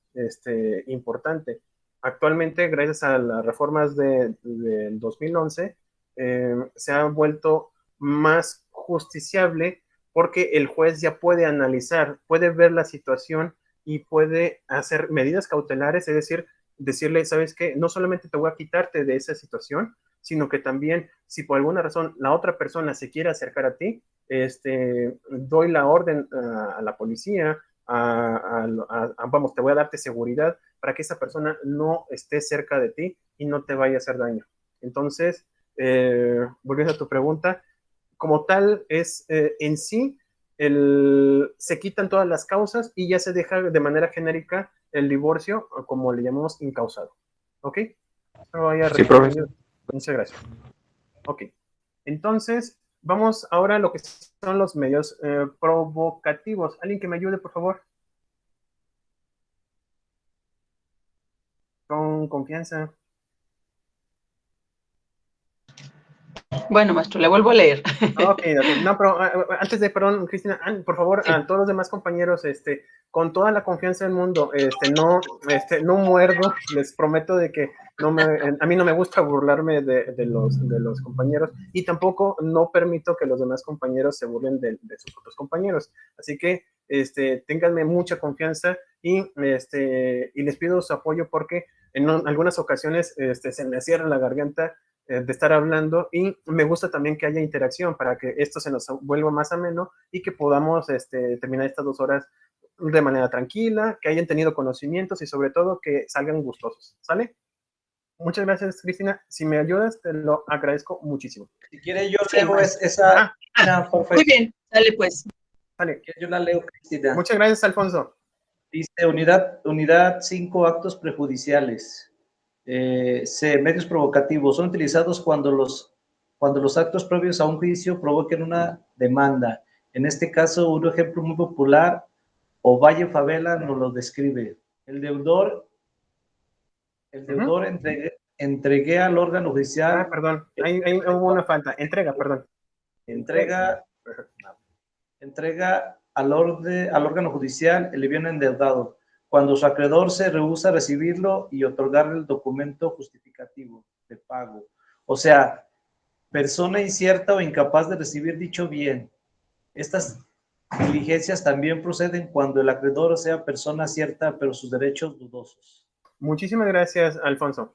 importante. Actualmente, gracias a las reformas del 2011, se ha vuelto más justiciable porque el juez ya puede analizar, puede ver la situación y puede hacer medidas cautelares, es decir, decirle, ¿sabes qué? No solamente te voy a quitarte de esa situación, sino que también, si por alguna razón la otra persona se quiere acercar a ti, doy la orden a la policía, vamos, te voy a darte seguridad para que esa persona no esté cerca de ti y no te vaya a hacer daño. Entonces, volviendo a tu pregunta, como tal es en sí, se quitan todas las causas y ya se deja de manera genérica el divorcio, como le llamamos, incausado. ¿Ok?
Sí, profesor.
Muchas gracias. Ok. Entonces, vamos ahora a lo que son los medios provocativos. ¿Alguien que me ayude, por favor? con confianza.
Bueno, maestro, le vuelvo a leer.
Ok. No, pero antes de, perdón, Cristina, por favor,
Sí.
a todos los demás compañeros, con toda la confianza del mundo, no muerdo, les prometo de que a mí no me gusta burlarme de los compañeros, y tampoco no permito que los demás compañeros se burlen de sus otros compañeros. Así que ténganme mucha confianza y les pido su apoyo, porque en algunas ocasiones se me cierra la garganta de estar hablando, y me gusta también que haya interacción para que esto se nos vuelva más ameno y que podamos terminar estas 2 horas de manera tranquila, que hayan tenido conocimientos y sobre todo que salgan gustosos. ¿Sale? Muchas gracias, Cristina. Si me ayudas, te lo agradezco muchísimo.
Si quiere, yo
Sí,
leo esa.
Muy bien, dale pues.
Vale.
Yo la leo, Cristina.
Muchas gracias, Alfonso.
Dice unidad 5, actos prejudiciales. Medios provocativos son utilizados cuando los actos previos a un juicio provoquen una demanda. En este caso, un ejemplo muy popular, Ovalle Favela nos lo describe. El deudor entregué al órgano judicial.
Perdón, ahí hubo una falta. Entrega, perdón.
Entrega al órgano judicial el bien endeudado, cuando su acreedor se rehúsa a recibirlo y otorgarle el documento justificativo de pago. O sea, persona incierta o incapaz de recibir dicho bien. Estas diligencias también proceden cuando el acreedor sea persona cierta, pero sus derechos dudosos.
Muchísimas gracias, Alfonso.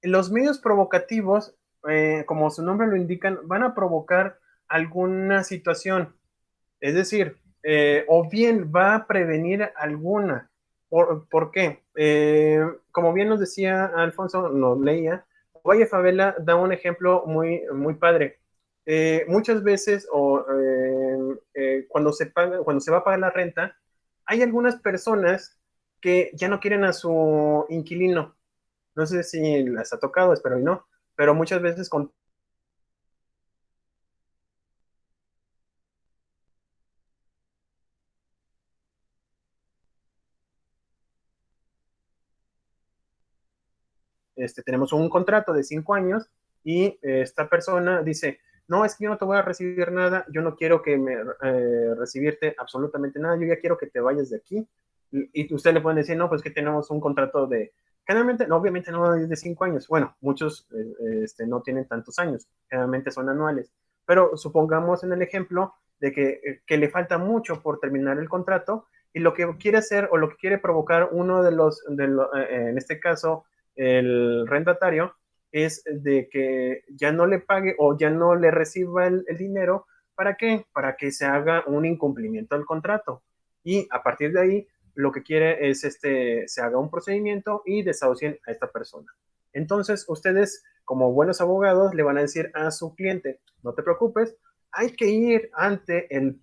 Los medios provocativos, como su nombre lo indican, van a provocar alguna situación. Es decir, o bien va a prevenir alguna. ¿Por qué? Como bien nos decía Alfonso, nos leía, Valle Favela da un ejemplo muy, muy padre. Muchas veces, cuando se va a pagar la renta, hay algunas personas que ya no quieren a su inquilino. No sé si las ha tocado, espero y no, pero muchas veces con tenemos un contrato de 5 años y esta persona dice, no, es que yo no te voy a recibir nada, yo no quiero recibirte absolutamente nada, yo ya quiero que te vayas de aquí. Y usted le pueden decir, no, pues que tenemos un contrato generalmente, no, obviamente no es de 5 años, bueno, muchos no tienen tantos años, generalmente son anuales, pero supongamos en el ejemplo de que le falta mucho por terminar el contrato, y lo que quiere hacer o lo que quiere provocar uno en este caso, el rentatario, es de que ya no le pague o ya no le reciba el dinero. ¿Para qué? Para que se haga un incumplimiento del contrato. Y a partir de ahí, lo que quiere es se haga un procedimiento y desahucien a esta persona. Entonces, ustedes, como buenos abogados, le van a decir a su cliente, no te preocupes, hay que ir ante el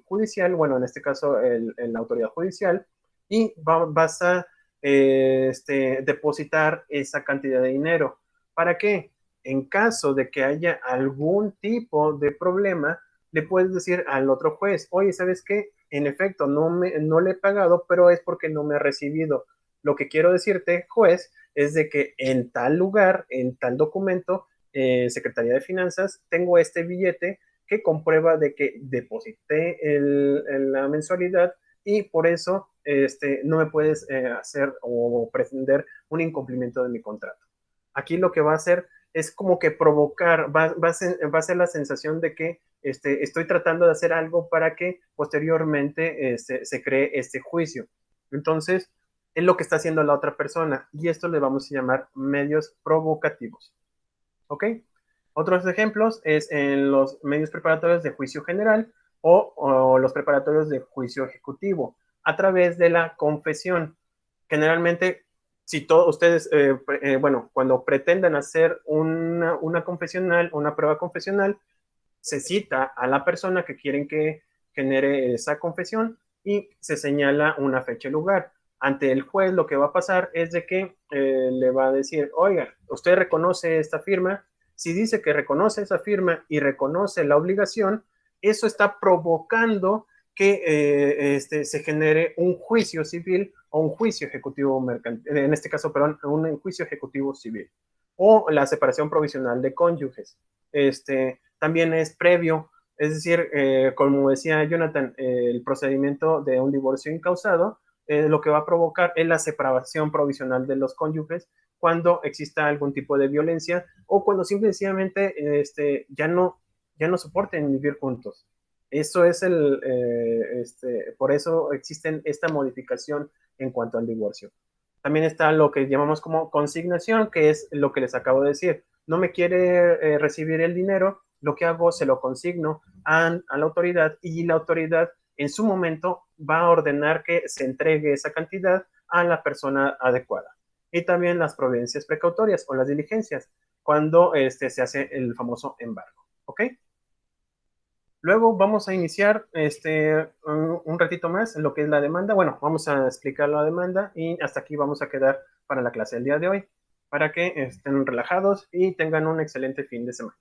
judicial, bueno, en este caso, la autoridad judicial, y vas a depositar esa cantidad de dinero. ¿Para qué? En caso de que haya algún tipo de problema, le puedes decir al otro juez, oye, ¿sabes qué? En efecto, no le he pagado, pero es porque no me ha recibido. Lo que quiero decirte, juez, es de que en tal lugar, en tal documento, Secretaría de Finanzas, tengo este billete que comprueba de que deposité la mensualidad, y por eso no me puedes hacer o pretender un incumplimiento de mi contrato. Aquí lo que va a hacer es como que provocar, va a ser la sensación de que estoy tratando de hacer algo para que posteriormente se cree este juicio. Entonces, es lo que está haciendo la otra persona, y esto le vamos a llamar medios provocativos. ¿Ok? Otros ejemplos es en los medios preparatorios de juicio general o los preparatorios de juicio ejecutivo, a través de la confesión. Generalmente, si todos ustedes, cuando pretendan hacer una confesional, una prueba confesional, se cita a la persona que quieren que genere esa confesión y se señala una fecha y lugar. Ante el juez, lo que va a pasar es de que le va a decir, oiga, ¿usted reconoce esta firma? Si dice que reconoce esa firma y reconoce la obligación, eso está provocando que se genere un juicio civil o un juicio ejecutivo mercantil, en este caso, perdón, un juicio ejecutivo civil, o la separación provisional de cónyuges. También es previo, es decir, como decía Jonathan, el procedimiento de un divorcio incausado, lo que va a provocar es la separación provisional de los cónyuges cuando exista algún tipo de violencia o cuando simplemente ya no soporten vivir juntos. Eso es por eso existe esta modificación en cuanto al divorcio. También está lo que llamamos como consignación, que es lo que les acabo de decir. No me quiere recibir el dinero, lo que hago, se lo consigno a la autoridad y la autoridad en su momento va a ordenar que se entregue esa cantidad a la persona adecuada. Y también las providencias precautorias o las diligencias, cuando se hace el famoso embargo. ¿Ok? Luego vamos a iniciar un ratito más en lo que es la demanda. Bueno, vamos a explicar la demanda y hasta aquí vamos a quedar para la clase del día de hoy, para que estén relajados y tengan un excelente fin de semana.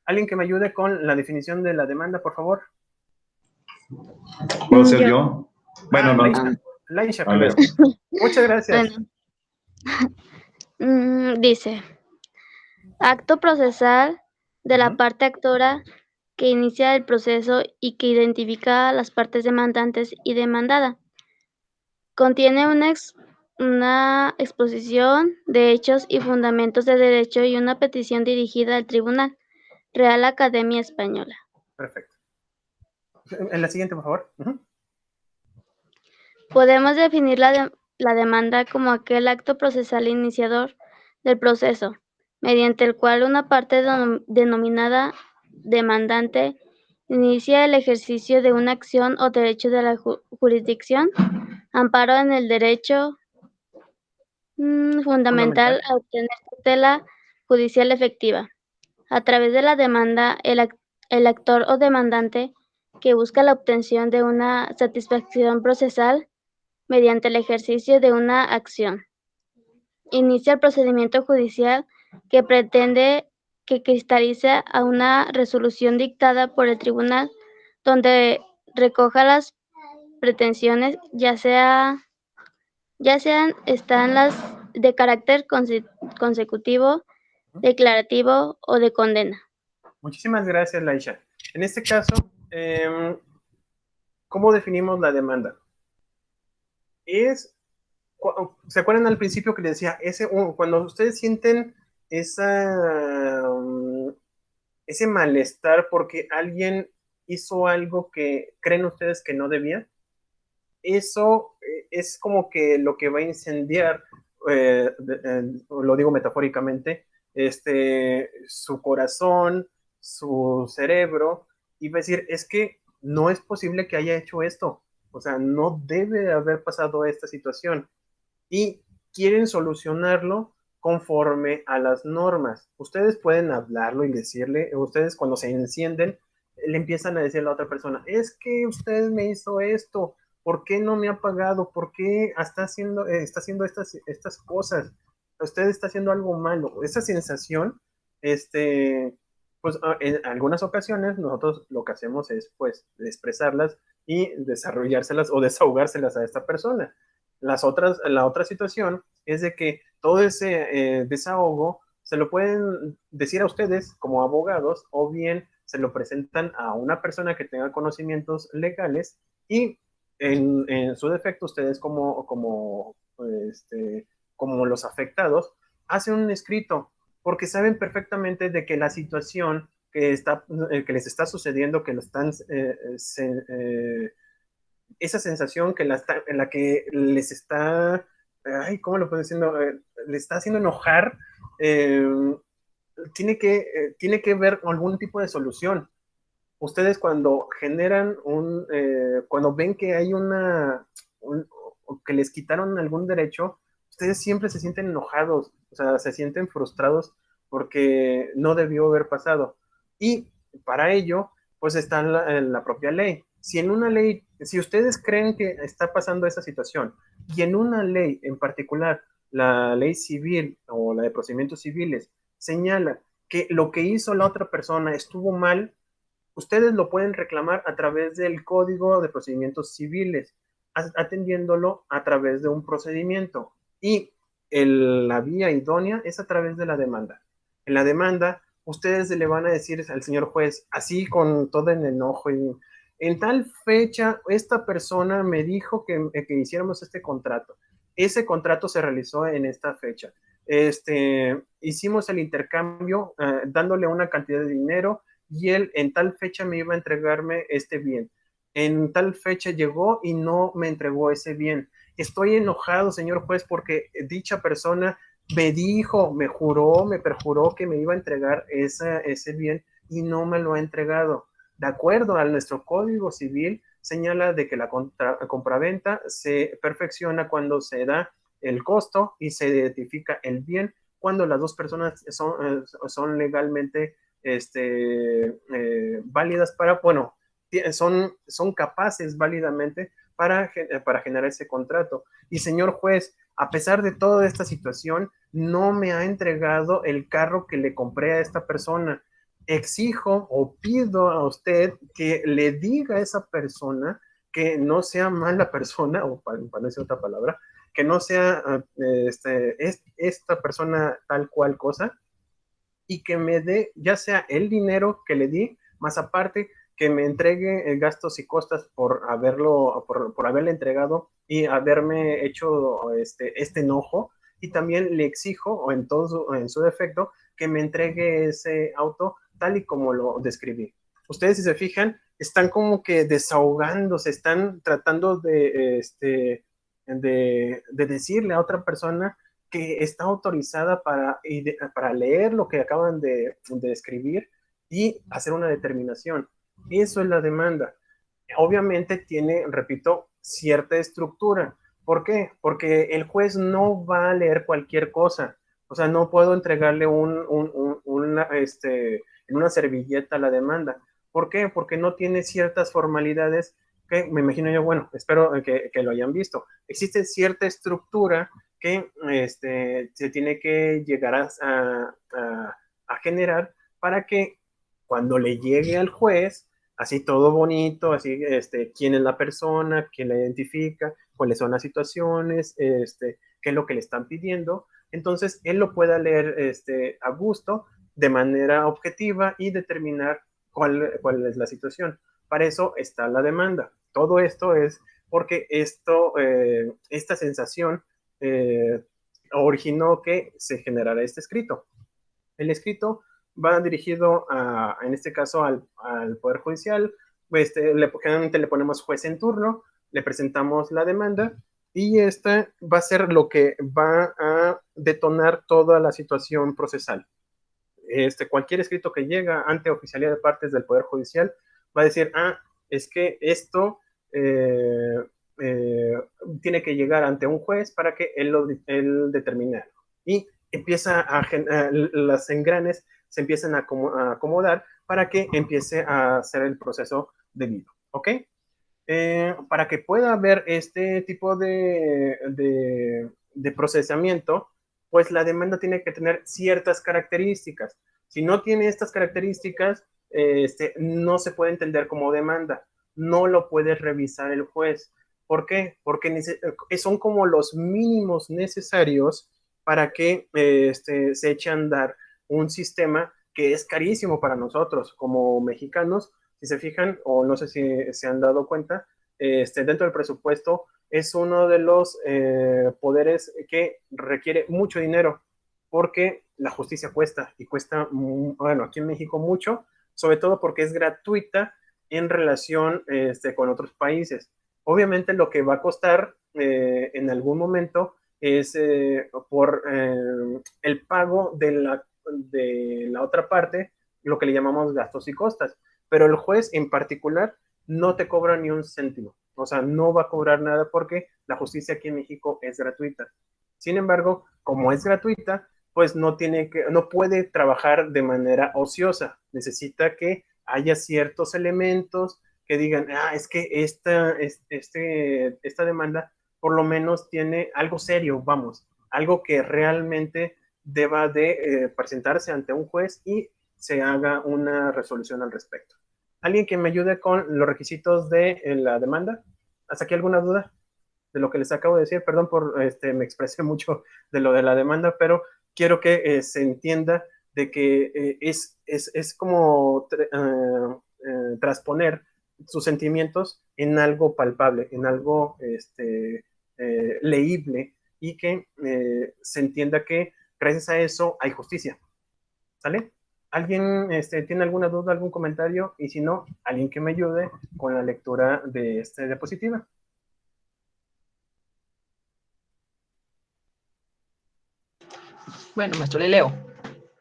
¿Alguien que me ayude con la definición de la demanda, por favor?
¿Puedo ser yo? Bueno, no.
Laisha
A ver.
primero. Muchas gracias.
Bueno, dice, acto procesal de la parte actora que inicia el proceso y que identifica a las partes demandantes y demandada. Contiene una exposición de hechos y fundamentos de derecho y una petición dirigida al Tribunal, Real Academia Española.
Perfecto. En la siguiente, por favor.
Podemos definir la demanda como aquel acto procesal iniciador del proceso, mediante el cual una parte denominada demandante inicia el ejercicio de una acción o derecho de la jurisdicción, amparo en el derecho fundamental a obtener tutela judicial efectiva. A través de la demanda, el actor o demandante que busca la obtención de una satisfacción procesal mediante el ejercicio de una acción. Inicia el procedimiento judicial que pretende que cristalice a una resolución dictada por el tribunal donde recoja las pretensiones, ya sean están las de carácter consecutivo, declarativo o de condena.
Muchísimas gracias, Laisha. En este caso, ¿cómo definimos la demanda? ¿Se acuerdan al principio que les decía? Cuando ustedes sienten ese malestar porque alguien hizo algo que creen ustedes que no debía, eso es como que lo que va a incendiar, lo digo metafóricamente, su corazón, su cerebro, y va a decir, es que no es posible que haya hecho esto, o sea, no debe haber pasado esta situación, y quieren solucionarlo conforme a las normas. Ustedes pueden hablarlo y decirle, ustedes cuando se encienden, le empiezan a decir a la otra persona, es que usted me hizo esto, ¿por qué no me ha pagado? ¿Por qué está haciendo estas cosas? Usted está haciendo algo malo. Esa sensación, pues en algunas ocasiones nosotros lo que hacemos es pues expresarlas y desarrollárselas o desahogárselas a esta persona. La otra situación es de que todo ese desahogo se lo pueden decir a ustedes como abogados o bien se lo presentan a una persona que tenga conocimientos legales y en su defecto ustedes como los afectados hacen un escrito porque saben perfectamente de que la situación que les está sucediendo, que lo están esa sensación en la que les está, ¿cómo lo puedo decir? Le está haciendo enojar, tiene que ver algún tipo de solución. Ustedes cuando generan cuando ven que hay que les quitaron algún derecho, ustedes siempre se sienten enojados, o sea, se sienten frustrados porque no debió haber pasado. Y para ello, pues está la propia ley. Si ustedes creen que está pasando esa situación y en una ley en particular, la ley civil o la de procedimientos civiles, señala que lo que hizo la otra persona estuvo mal, ustedes lo pueden reclamar a través del Código de Procedimientos Civiles, atendiéndolo a través de un procedimiento. Y la vía idónea es a través de la demanda. En la demanda, ustedes le van a decir al señor juez, así con todo el enojo, y en tal fecha, esta persona me dijo que hiciéramos este contrato. Ese contrato se realizó en esta fecha. Hicimos el intercambio dándole una cantidad de dinero y él en tal fecha me iba a entregarme este bien. En tal fecha llegó y no me entregó ese bien. Estoy enojado, señor juez, porque dicha persona me dijo, me juró, me perjuró que me iba a entregar ese bien y no me lo ha entregado. De acuerdo a nuestro Código Civil, señala de que la compraventa se perfecciona cuando se da el costo y se identifica el bien cuando las dos personas son legalmente válidas para, bueno, son capaces válidamente para generar ese contrato. Y señor juez, a pesar de toda esta situación, no me ha entregado el carro que le compré a esta persona. Exijo o pido a usted que le diga a esa persona que no sea mala persona, o para decir otra palabra, que no sea esta persona tal cual cosa, y que me dé ya sea el dinero que le di, más aparte que me entregue gastos y costas por haberle entregado y haberme hecho este enojo, y también le exijo, o en su defecto, que me entregue ese auto tal y como lo describí. Ustedes, si se fijan, están como que desahogándose, están tratando de decirle a otra persona que está autorizada para leer lo que acaban de escribir y hacer una determinación. Eso es la demanda. Obviamente tiene, repito, cierta estructura. ¿Por qué? Porque el juez no va a leer cualquier cosa. O sea, no puedo entregarle en una servilleta la demanda. ¿Por qué? Porque no tiene ciertas formalidades que me imagino yo, bueno, espero que lo hayan visto. Existe cierta estructura que se tiene que llegar a generar para que cuando le llegue al juez, así todo bonito, así quién es la persona, quién la identifica, cuáles son las situaciones, qué es lo que le están pidiendo, entonces él lo pueda leer a gusto, de manera objetiva, y determinar cuál es la situación. Para eso está la demanda. Todo esto es porque esta sensación originó que se generara este escrito. El escrito va dirigido en este caso al Poder Judicial. Generalmente le ponemos juez en turno, le presentamos la demanda y esta va a ser lo que va a detonar toda la situación procesal. Cualquier escrito que llega ante oficialía de partes del Poder Judicial va a decir, es que esto tiene que llegar ante un juez para que él determine algo. Y empieza las engranes se empiezan a acomodar para que empiece a hacer el proceso debido. ¿Ok? Para que pueda haber este tipo de procesamiento, pues la demanda tiene que tener ciertas características. Si no tiene estas características, no se puede entender como demanda. No lo puede revisar el juez. ¿Por qué? Porque son como los mínimos necesarios para que se eche a andar un sistema que es carísimo para nosotros como mexicanos. Si se fijan, o no sé si se han dado cuenta, dentro del presupuesto es uno de los poderes que requiere mucho dinero, porque la justicia cuesta, y cuesta, bueno, aquí en México mucho, sobre todo porque es gratuita en relación con otros países. Obviamente lo que va a costar en algún momento es por el pago de la otra parte, lo que le llamamos gastos y costas, pero el juez en particular no te cobra ni un céntimo, o sea, no va a cobrar nada porque la justicia aquí en México es gratuita. Sin embargo, como es gratuita, pues no puede trabajar de manera ociosa, necesita que haya ciertos elementos que digan, es que esta demanda por lo menos tiene algo serio, vamos, algo que realmente deba de presentarse ante un juez y se haga una resolución al respecto. ¿Alguien que me ayude con los requisitos de la demanda? ¿Hasta aquí alguna duda de lo que les acabo de decir? Perdón por, me expresé mucho de lo de la demanda, pero quiero que se entienda de que es como transponer sus sentimientos en algo palpable, en algo leíble, y que se entienda que gracias a eso hay justicia. ¿Sale? ¿Alguien tiene alguna duda, algún comentario? Y si no, alguien que me ayude con la lectura de esta diapositiva.
Bueno, maestro, le leo.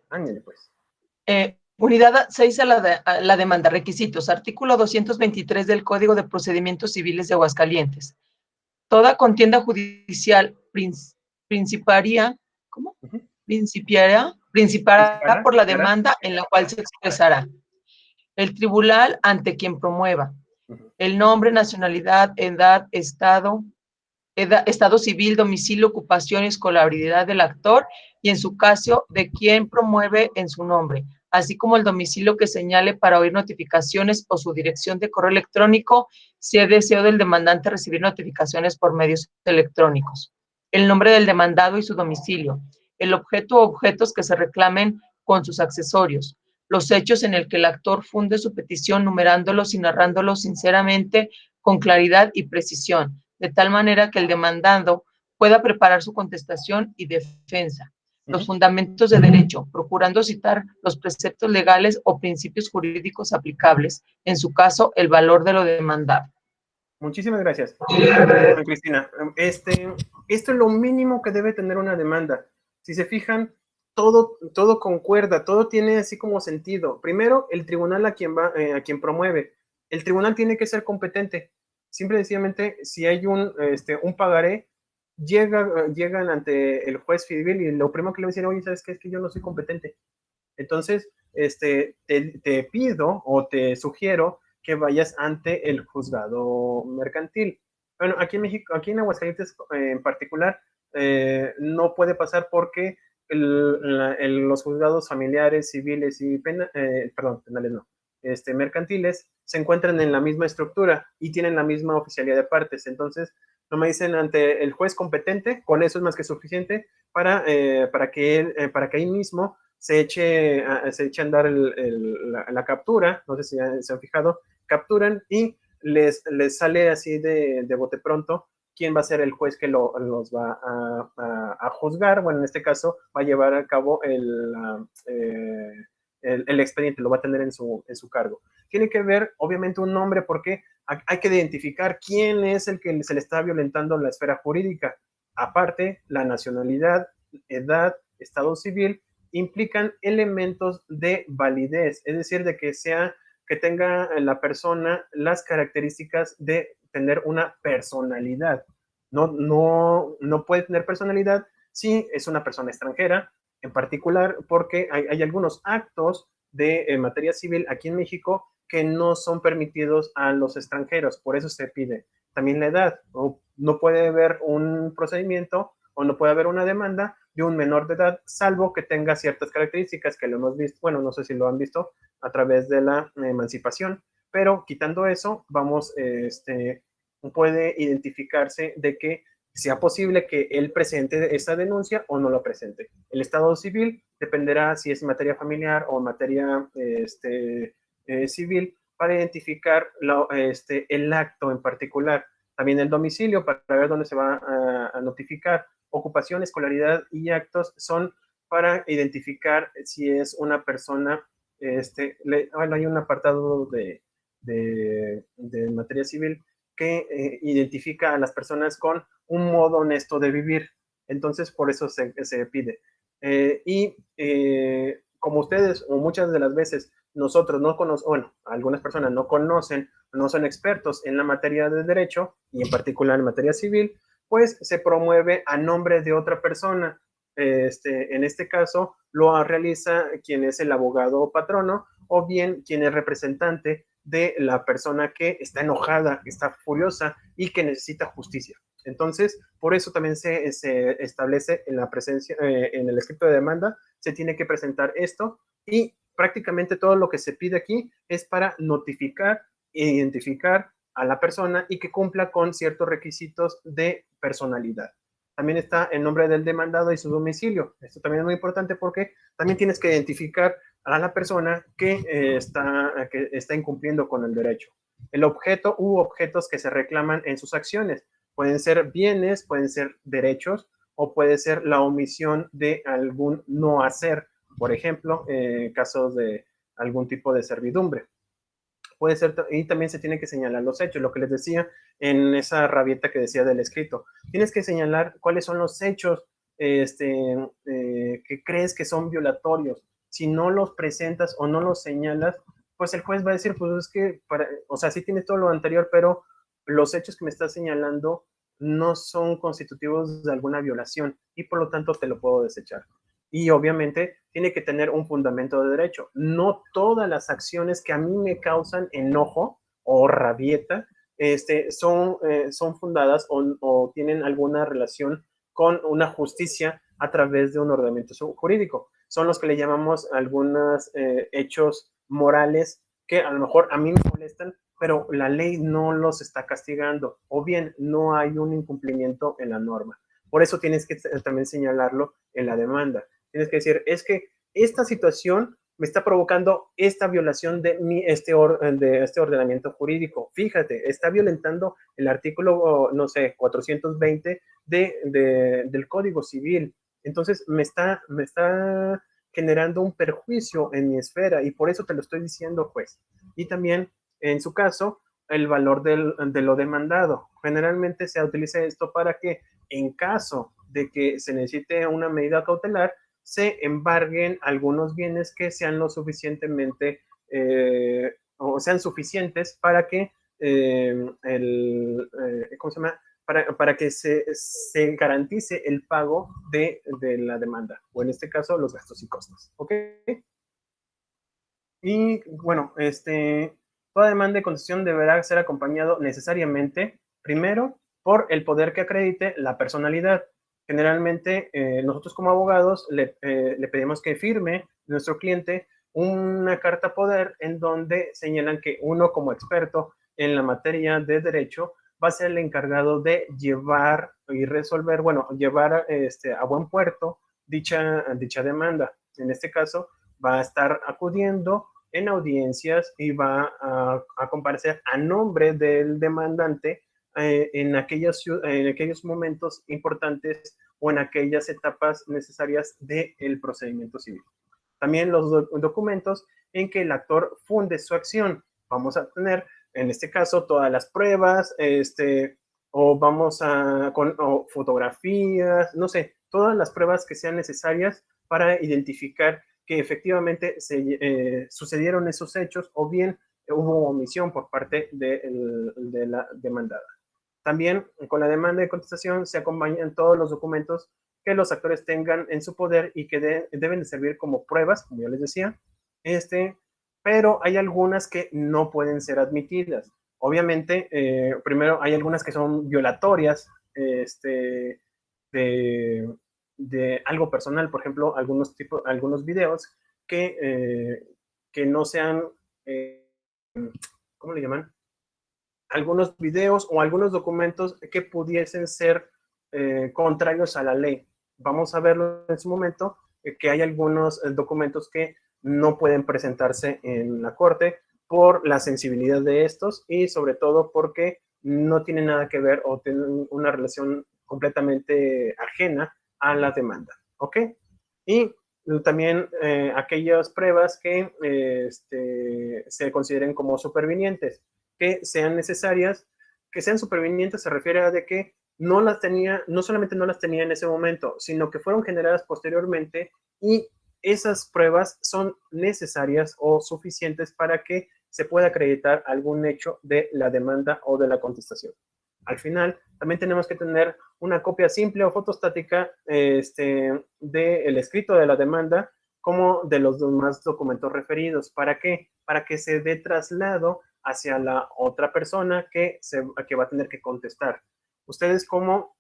Ándale, pues.
Unidad 6 a la demanda. Requisitos. Artículo 223 del Código de Procedimientos Civiles de Aguascalientes. Toda contienda judicial principiará por la demanda en la cual se expresará el tribunal ante quien promueva el nombre, nacionalidad, edad, estado civil, domicilio, ocupación y escolaridad del actor, y en su caso de quien promueve en su nombre, así como el domicilio que señale para oír notificaciones o su dirección de correo electrónico si es deseo del demandante recibir notificaciones por medios electrónicos, el nombre del demandado y su domicilio, el objeto o objetos que se reclamen con sus accesorios, los hechos en el que el actor funde su petición numerándolos y narrándolos sinceramente con claridad y precisión, de tal manera que el demandado pueda preparar su contestación y defensa, los fundamentos de derecho, procurando citar los preceptos legales o principios jurídicos aplicables, en su caso, el valor de lo demandado.
Muchísimas gracias, Cristina. Esto es lo mínimo que debe tener una demanda. Si se fijan, todo concuerda, todo tiene así como sentido. Primero, el tribunal a quien promueve. El tribunal tiene que ser competente. Simple y sencillamente, si hay un pagaré, llegan ante el juez civil y lo primero que le va a decir, oye, ¿sabes qué? Es que yo no soy competente. Entonces, te pido o te sugiero que vayas ante el juzgado mercantil. Bueno, aquí en México, aquí en Aguascalientes en particular, no puede pasar porque los juzgados familiares, civiles y penales no, mercantiles se encuentran en la misma estructura y tienen la misma oficialidad de partes. Entonces, no me dicen ante el juez competente, con eso es más que suficiente para que ahí mismo se eche a andar la captura. No sé si se han fijado, capturan y les sale así de bote pronto quién va a ser el juez que los va a juzgar. Bueno, en este caso va a llevar a cabo el expediente, lo va a tener en su cargo. Tiene que ver, obviamente, un nombre, porque hay que identificar quién es el que se le está violentando la esfera jurídica. Aparte, la nacionalidad, edad, estado civil, implican elementos de validez, es decir, de que tenga la persona las características de tener una personalidad. No puede tener personalidad si es una persona extranjera, en particular porque hay algunos actos de materia civil aquí en México que no son permitidos a los extranjeros, por eso se pide también la edad. No puede haber un procedimiento o no puede haber una demanda de un menor de edad, salvo que tenga ciertas características que lo hemos visto, bueno, no sé si lo han visto a través de la emancipación, pero quitando eso, puede identificarse de que sea posible que él presente esa denuncia o no lo presente. El estado civil dependerá si es materia familiar o materia civil, para identificar el acto en particular. También el domicilio, para ver dónde se va a notificar. Ocupación, escolaridad y actos son para identificar si es una persona. Hay un apartado de materia civil que identifica a las personas con un modo honesto de vivir. Entonces, por eso se pide. Como ustedes, o muchas de las veces, nosotros no conocemos, bueno, algunas personas no conocen, no son expertos en la materia de derecho, y en particular en materia civil, pues se promueve a nombre de otra persona. En este caso, lo realiza quien es el abogado patrono, o bien quien es representante de la persona que está enojada, que está furiosa y que necesita justicia. Entonces, por eso también se establece en la presencia, en el escrito de demanda, se tiene que presentar esto, y prácticamente todo lo que se pide aquí es para notificar e identificar a la persona y que cumpla con ciertos requisitos de personalidad. También está el nombre del demandado y su domicilio. Esto también es muy importante porque también tienes que identificar a la persona que está incumpliendo con el derecho. El objeto u objetos que se reclaman en sus acciones. Pueden ser bienes, pueden ser derechos o puede ser la omisión de algún no hacer. Por ejemplo, casos de algún tipo de servidumbre. Puede ser, y también se tienen que señalar los hechos, lo que les decía en esa rabieta que decía del escrito. Tienes que señalar cuáles son los hechos que crees que son violatorios. Si no los presentas o no los señalas, pues el juez va a decir, pues es que, o sea, sí tienes todo lo anterior, pero los hechos que me estás señalando no son constitutivos de alguna violación y por lo tanto te lo puedo desechar. Y obviamente tiene que tener un fundamento de derecho. No todas las acciones que a mí me causan enojo o rabieta son fundadas o tienen alguna relación con una justicia a través de un ordenamiento jurídico. Son los que le llamamos algunos hechos morales que a lo mejor a mí me molestan, pero la ley no los está castigando, o bien no hay un incumplimiento en la norma. Por eso tienes que también señalarlo en la demanda. Tienes que decir, es que esta situación me está provocando esta violación de este ordenamiento jurídico. Fíjate, está violentando el artículo, no sé, 420 del Código Civil. Entonces, me está generando un perjuicio en mi esfera y por eso te lo estoy diciendo, juez. Y también, en su caso, el valor de lo demandado. Generalmente se utiliza esto para que, en caso de que se necesite una medida cautelar, se embarguen algunos bienes que sean lo suficientemente o sean suficientes para que ¿cómo se llama? Para que se garantice el pago de la demanda, o en este caso los gastos y costos. ¿Ok? Y bueno, toda demanda de concesión deberá ser acompañado necesariamente, primero, por el poder que acredite la personalidad. Generalmente, nosotros como abogados le pedimos que firme nuestro cliente una carta poder en donde señalan que uno como experto en la materia de derecho va a ser el encargado de llevar y resolver, bueno, llevar a buen puerto dicha demanda. En este caso, va a estar acudiendo en audiencias y va a comparecer a nombre del demandante en aquellos momentos importantes o en aquellas etapas necesarias del procedimiento civil. También los documentos en que el actor funde su acción. Vamos a tener, en este caso, todas las pruebas, o vamos o fotografías, no sé, todas las pruebas que sean necesarias para identificar que efectivamente sucedieron esos hechos o bien hubo omisión por parte de la demandada. También con la demanda de contestación se acompañan todos los documentos que los actores tengan en su poder y que deben de servir como pruebas, como yo les decía, pero hay algunas que no pueden ser admitidas. Obviamente, primero hay algunas que son violatorias de algo personal, por ejemplo, algunos videos que no sean, ¿cómo le llaman? Algunos videos o algunos documentos que pudiesen ser contrarios a la ley. Vamos a verlo en su momento, que hay algunos documentos que no pueden presentarse en la corte por la sensibilidad de estos y sobre todo porque no tienen nada que ver o tienen una relación completamente ajena a la demanda. ¿Ok? Y también aquellas pruebas que se consideren como supervinientes, que sean necesarias, que sean supervinientes se refiere a de que no solamente no las tenía en ese momento, sino que fueron generadas posteriormente y esas pruebas son necesarias o suficientes para que se pueda acreditar algún hecho de la demanda o de la contestación. Al final, también tenemos que tener una copia simple o fotostática del escrito de la demanda como de los demás documentos referidos. ¿Para qué? Para que se dé traslado hacia la otra persona que va a tener que contestar. Ustedes como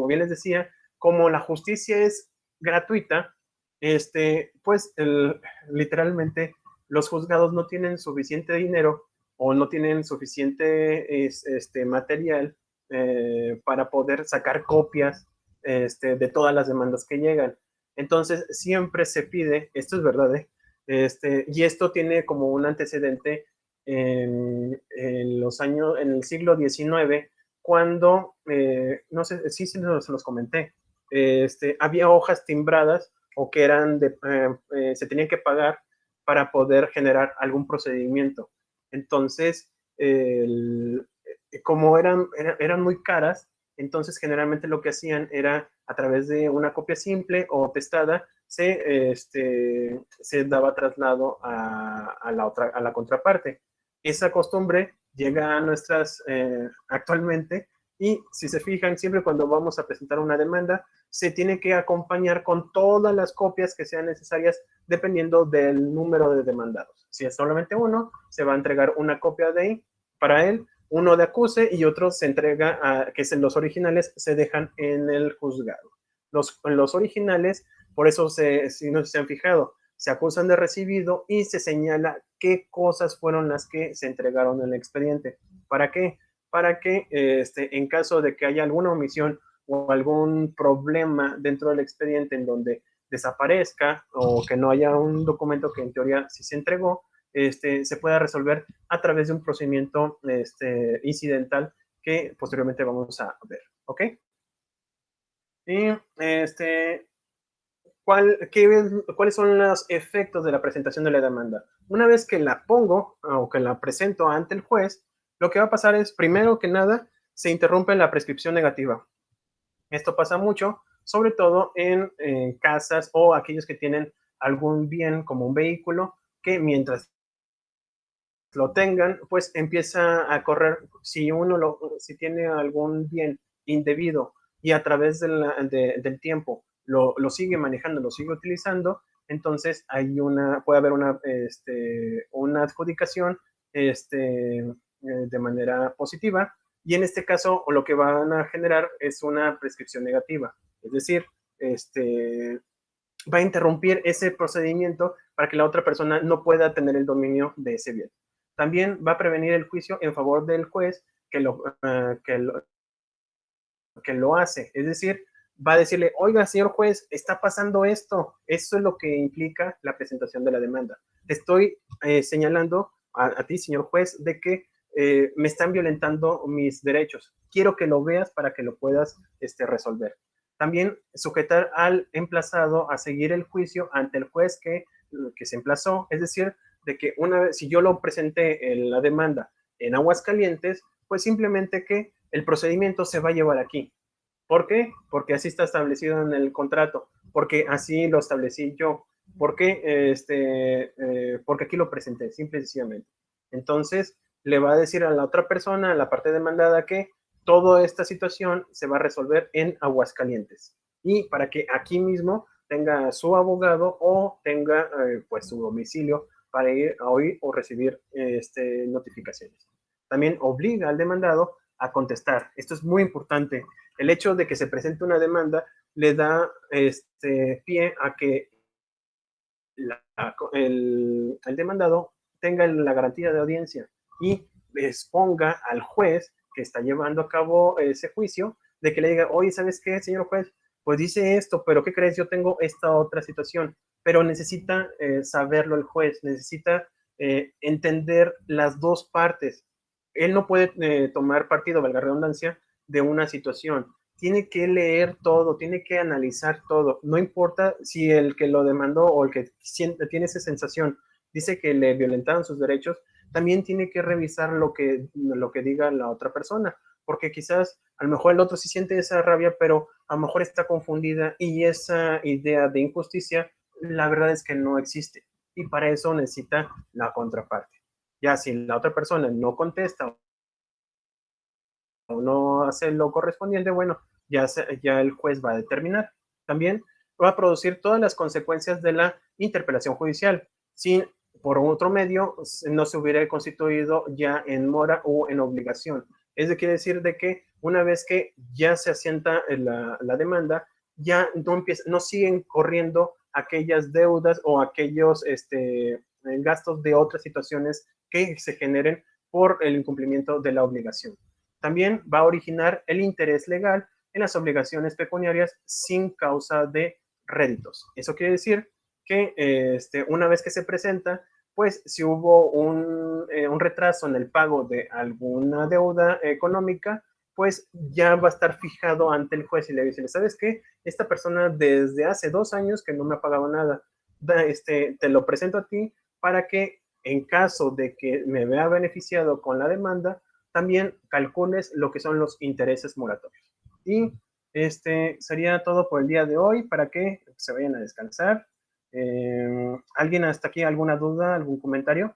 bien les decía, como la justicia es gratuita, pues literalmente los juzgados no tienen suficiente dinero o no tienen suficiente material para poder sacar copias de todas las demandas que llegan. Entonces, siempre se pide, esto es verdad, y esto tiene como un antecedente en el siglo XIX, cuando, no sé, sí se los comenté, había hojas timbradas o que eran se tenían que pagar para poder generar algún procedimiento. Entonces, como eran muy caras, entonces generalmente lo que hacían era a través de una copia simple o testada, se daba traslado a la contraparte. Esa costumbre llega a nuestras actualmente, y si se fijan, siempre cuando vamos a presentar una demanda, se tiene que acompañar con todas las copias que sean necesarias dependiendo del número de demandados. Si es solamente uno, se va a entregar una copia para él, uno de acuse y otro se entrega que los originales se dejan en el juzgado. Los originales, por eso, si no se han fijado, se acusan de recibido y se señala qué cosas fueron las que se entregaron en el expediente. ¿Para qué? Para que en caso de que haya alguna omisión o algún problema dentro del expediente en donde desaparezca o que no haya un documento que en teoría sí se entregó, se pueda resolver a través de un procedimiento incidental que posteriormente vamos a ver, ¿ok? Y ¿cuáles son los efectos de la presentación de la demanda? Una vez que la pongo o que la presento ante el juez, lo que va a pasar es, primero que nada, se interrumpe la prescripción negativa. Esto pasa mucho, sobre todo en casas o aquellos que tienen algún bien como un vehículo, que mientras lo tengan, pues empieza a correr, si tiene algún bien indebido y a través del tiempo lo sigue manejando, lo sigue utilizando, entonces puede haber una adjudicación de manera positiva, y en este caso lo que van a generar es una prescripción negativa, es decir, va a interrumpir ese procedimiento para que la otra persona no pueda tener el dominio de ese bien. También va a prevenir el juicio en favor del juez que lo hace, es decir, va a decirle, oiga, señor juez, está pasando esto. Eso es lo que implica la presentación de la demanda. Te estoy señalando a ti, señor juez, de que me están violentando mis derechos. Quiero que lo veas para que lo puedas resolver. También sujetar al emplazado a seguir el juicio ante el juez que se emplazó, es decir, de que una vez, si yo lo presenté en la demanda en Aguascalientes, pues simplemente que el procedimiento se va a llevar aquí. ¿Por qué? Porque así está establecido en el contrato, porque así lo establecí yo, porque aquí lo presenté, simple y sencillamente. Entonces, le va a decir a la otra persona, a la parte demandada, que toda esta situación se va a resolver en Aguascalientes, y para que aquí mismo tenga su abogado o tenga pues su domicilio para ir a oír o recibir notificaciones. También obliga al demandado a contestar. Esto es muy importante. El hecho de que se presente una demanda le da pie a que el demandado tenga la garantía de audiencia y exponga al juez que está llevando a cabo ese juicio, de que le diga, oye, ¿sabes qué, señor juez? Pues dice esto, pero ¿qué crees? Yo tengo esta otra situación. Pero necesita saberlo el juez, necesita entender las dos partes. Él no puede tomar partido, valga la redundancia, de una situación. Tiene que leer todo, tiene que analizar todo. No importa si el que lo demandó o el que tiene esa sensación dice que le violentaron sus derechos, también tiene que revisar lo que diga la otra persona, porque quizás a lo mejor el otro sí siente esa rabia, pero a lo mejor está confundida, y esa idea de injusticia, la verdad es que no existe, y para eso necesita la contraparte. Ya si la otra persona no contesta o no hace lo correspondiente, bueno, ya el juez va a determinar. También va a producir todas las consecuencias de la interpelación judicial, si por otro medio no se hubiera constituido ya en mora o en obligación. Quiere decir de que una vez que ya se asienta la demanda, ya no siguen corriendo aquellas deudas o aquellos gastos de otras situaciones que se generen por el incumplimiento de la obligación. También va a originar el interés legal en las obligaciones pecuniarias sin causa de réditos. Eso quiere decir que una vez que se presenta, pues si hubo un retraso en el pago de alguna deuda económica, pues ya va a estar fijado ante el juez y le dice, ¿sabes qué? Esta persona desde hace 2 años que no me ha pagado nada, te lo presento a ti para que en caso de que me vea beneficiado con la demanda, también calcules lo que son los intereses moratorios. Y sería todo por el día de hoy para que se vayan a descansar. ¿Alguien hasta aquí alguna duda, algún comentario?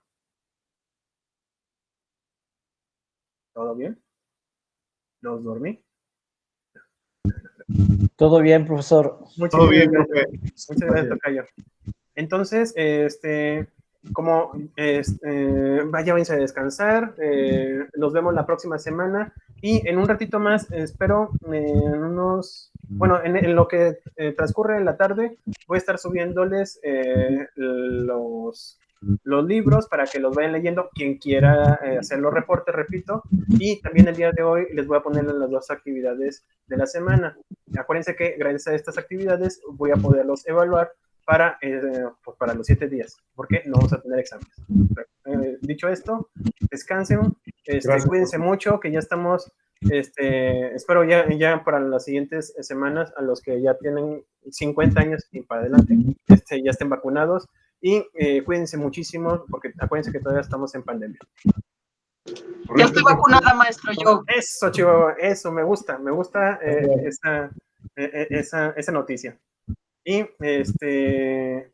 ¿Todo bien? ¿Los dormí?
Todo bien, profesor.
Todo bien,
Muchas
profe.
gracias, Tocayo. Entonces, váyanse a descansar, nos vemos la próxima semana y en un ratito más, espero, en lo que transcurre en la tarde, voy a estar subiéndoles los libros para que los vayan leyendo, quien quiera hacer los reportes, repito, y también el día de hoy les voy a poner las 2 actividades de la semana. Acuérdense que gracias a estas actividades voy a poderlos evaluar para los 7 días, porque no vamos a tener exámenes. Dicho esto, descansen, cuídense mucho, que ya estamos, espero ya para las siguientes semanas, a los que ya tienen 50 años y para adelante, ya estén vacunados, y cuídense muchísimo, porque acuérdense que todavía estamos en pandemia.
Ya estoy vacunada, maestro, yo.
Eso, Chihuahua, eso, me gusta esa noticia. Y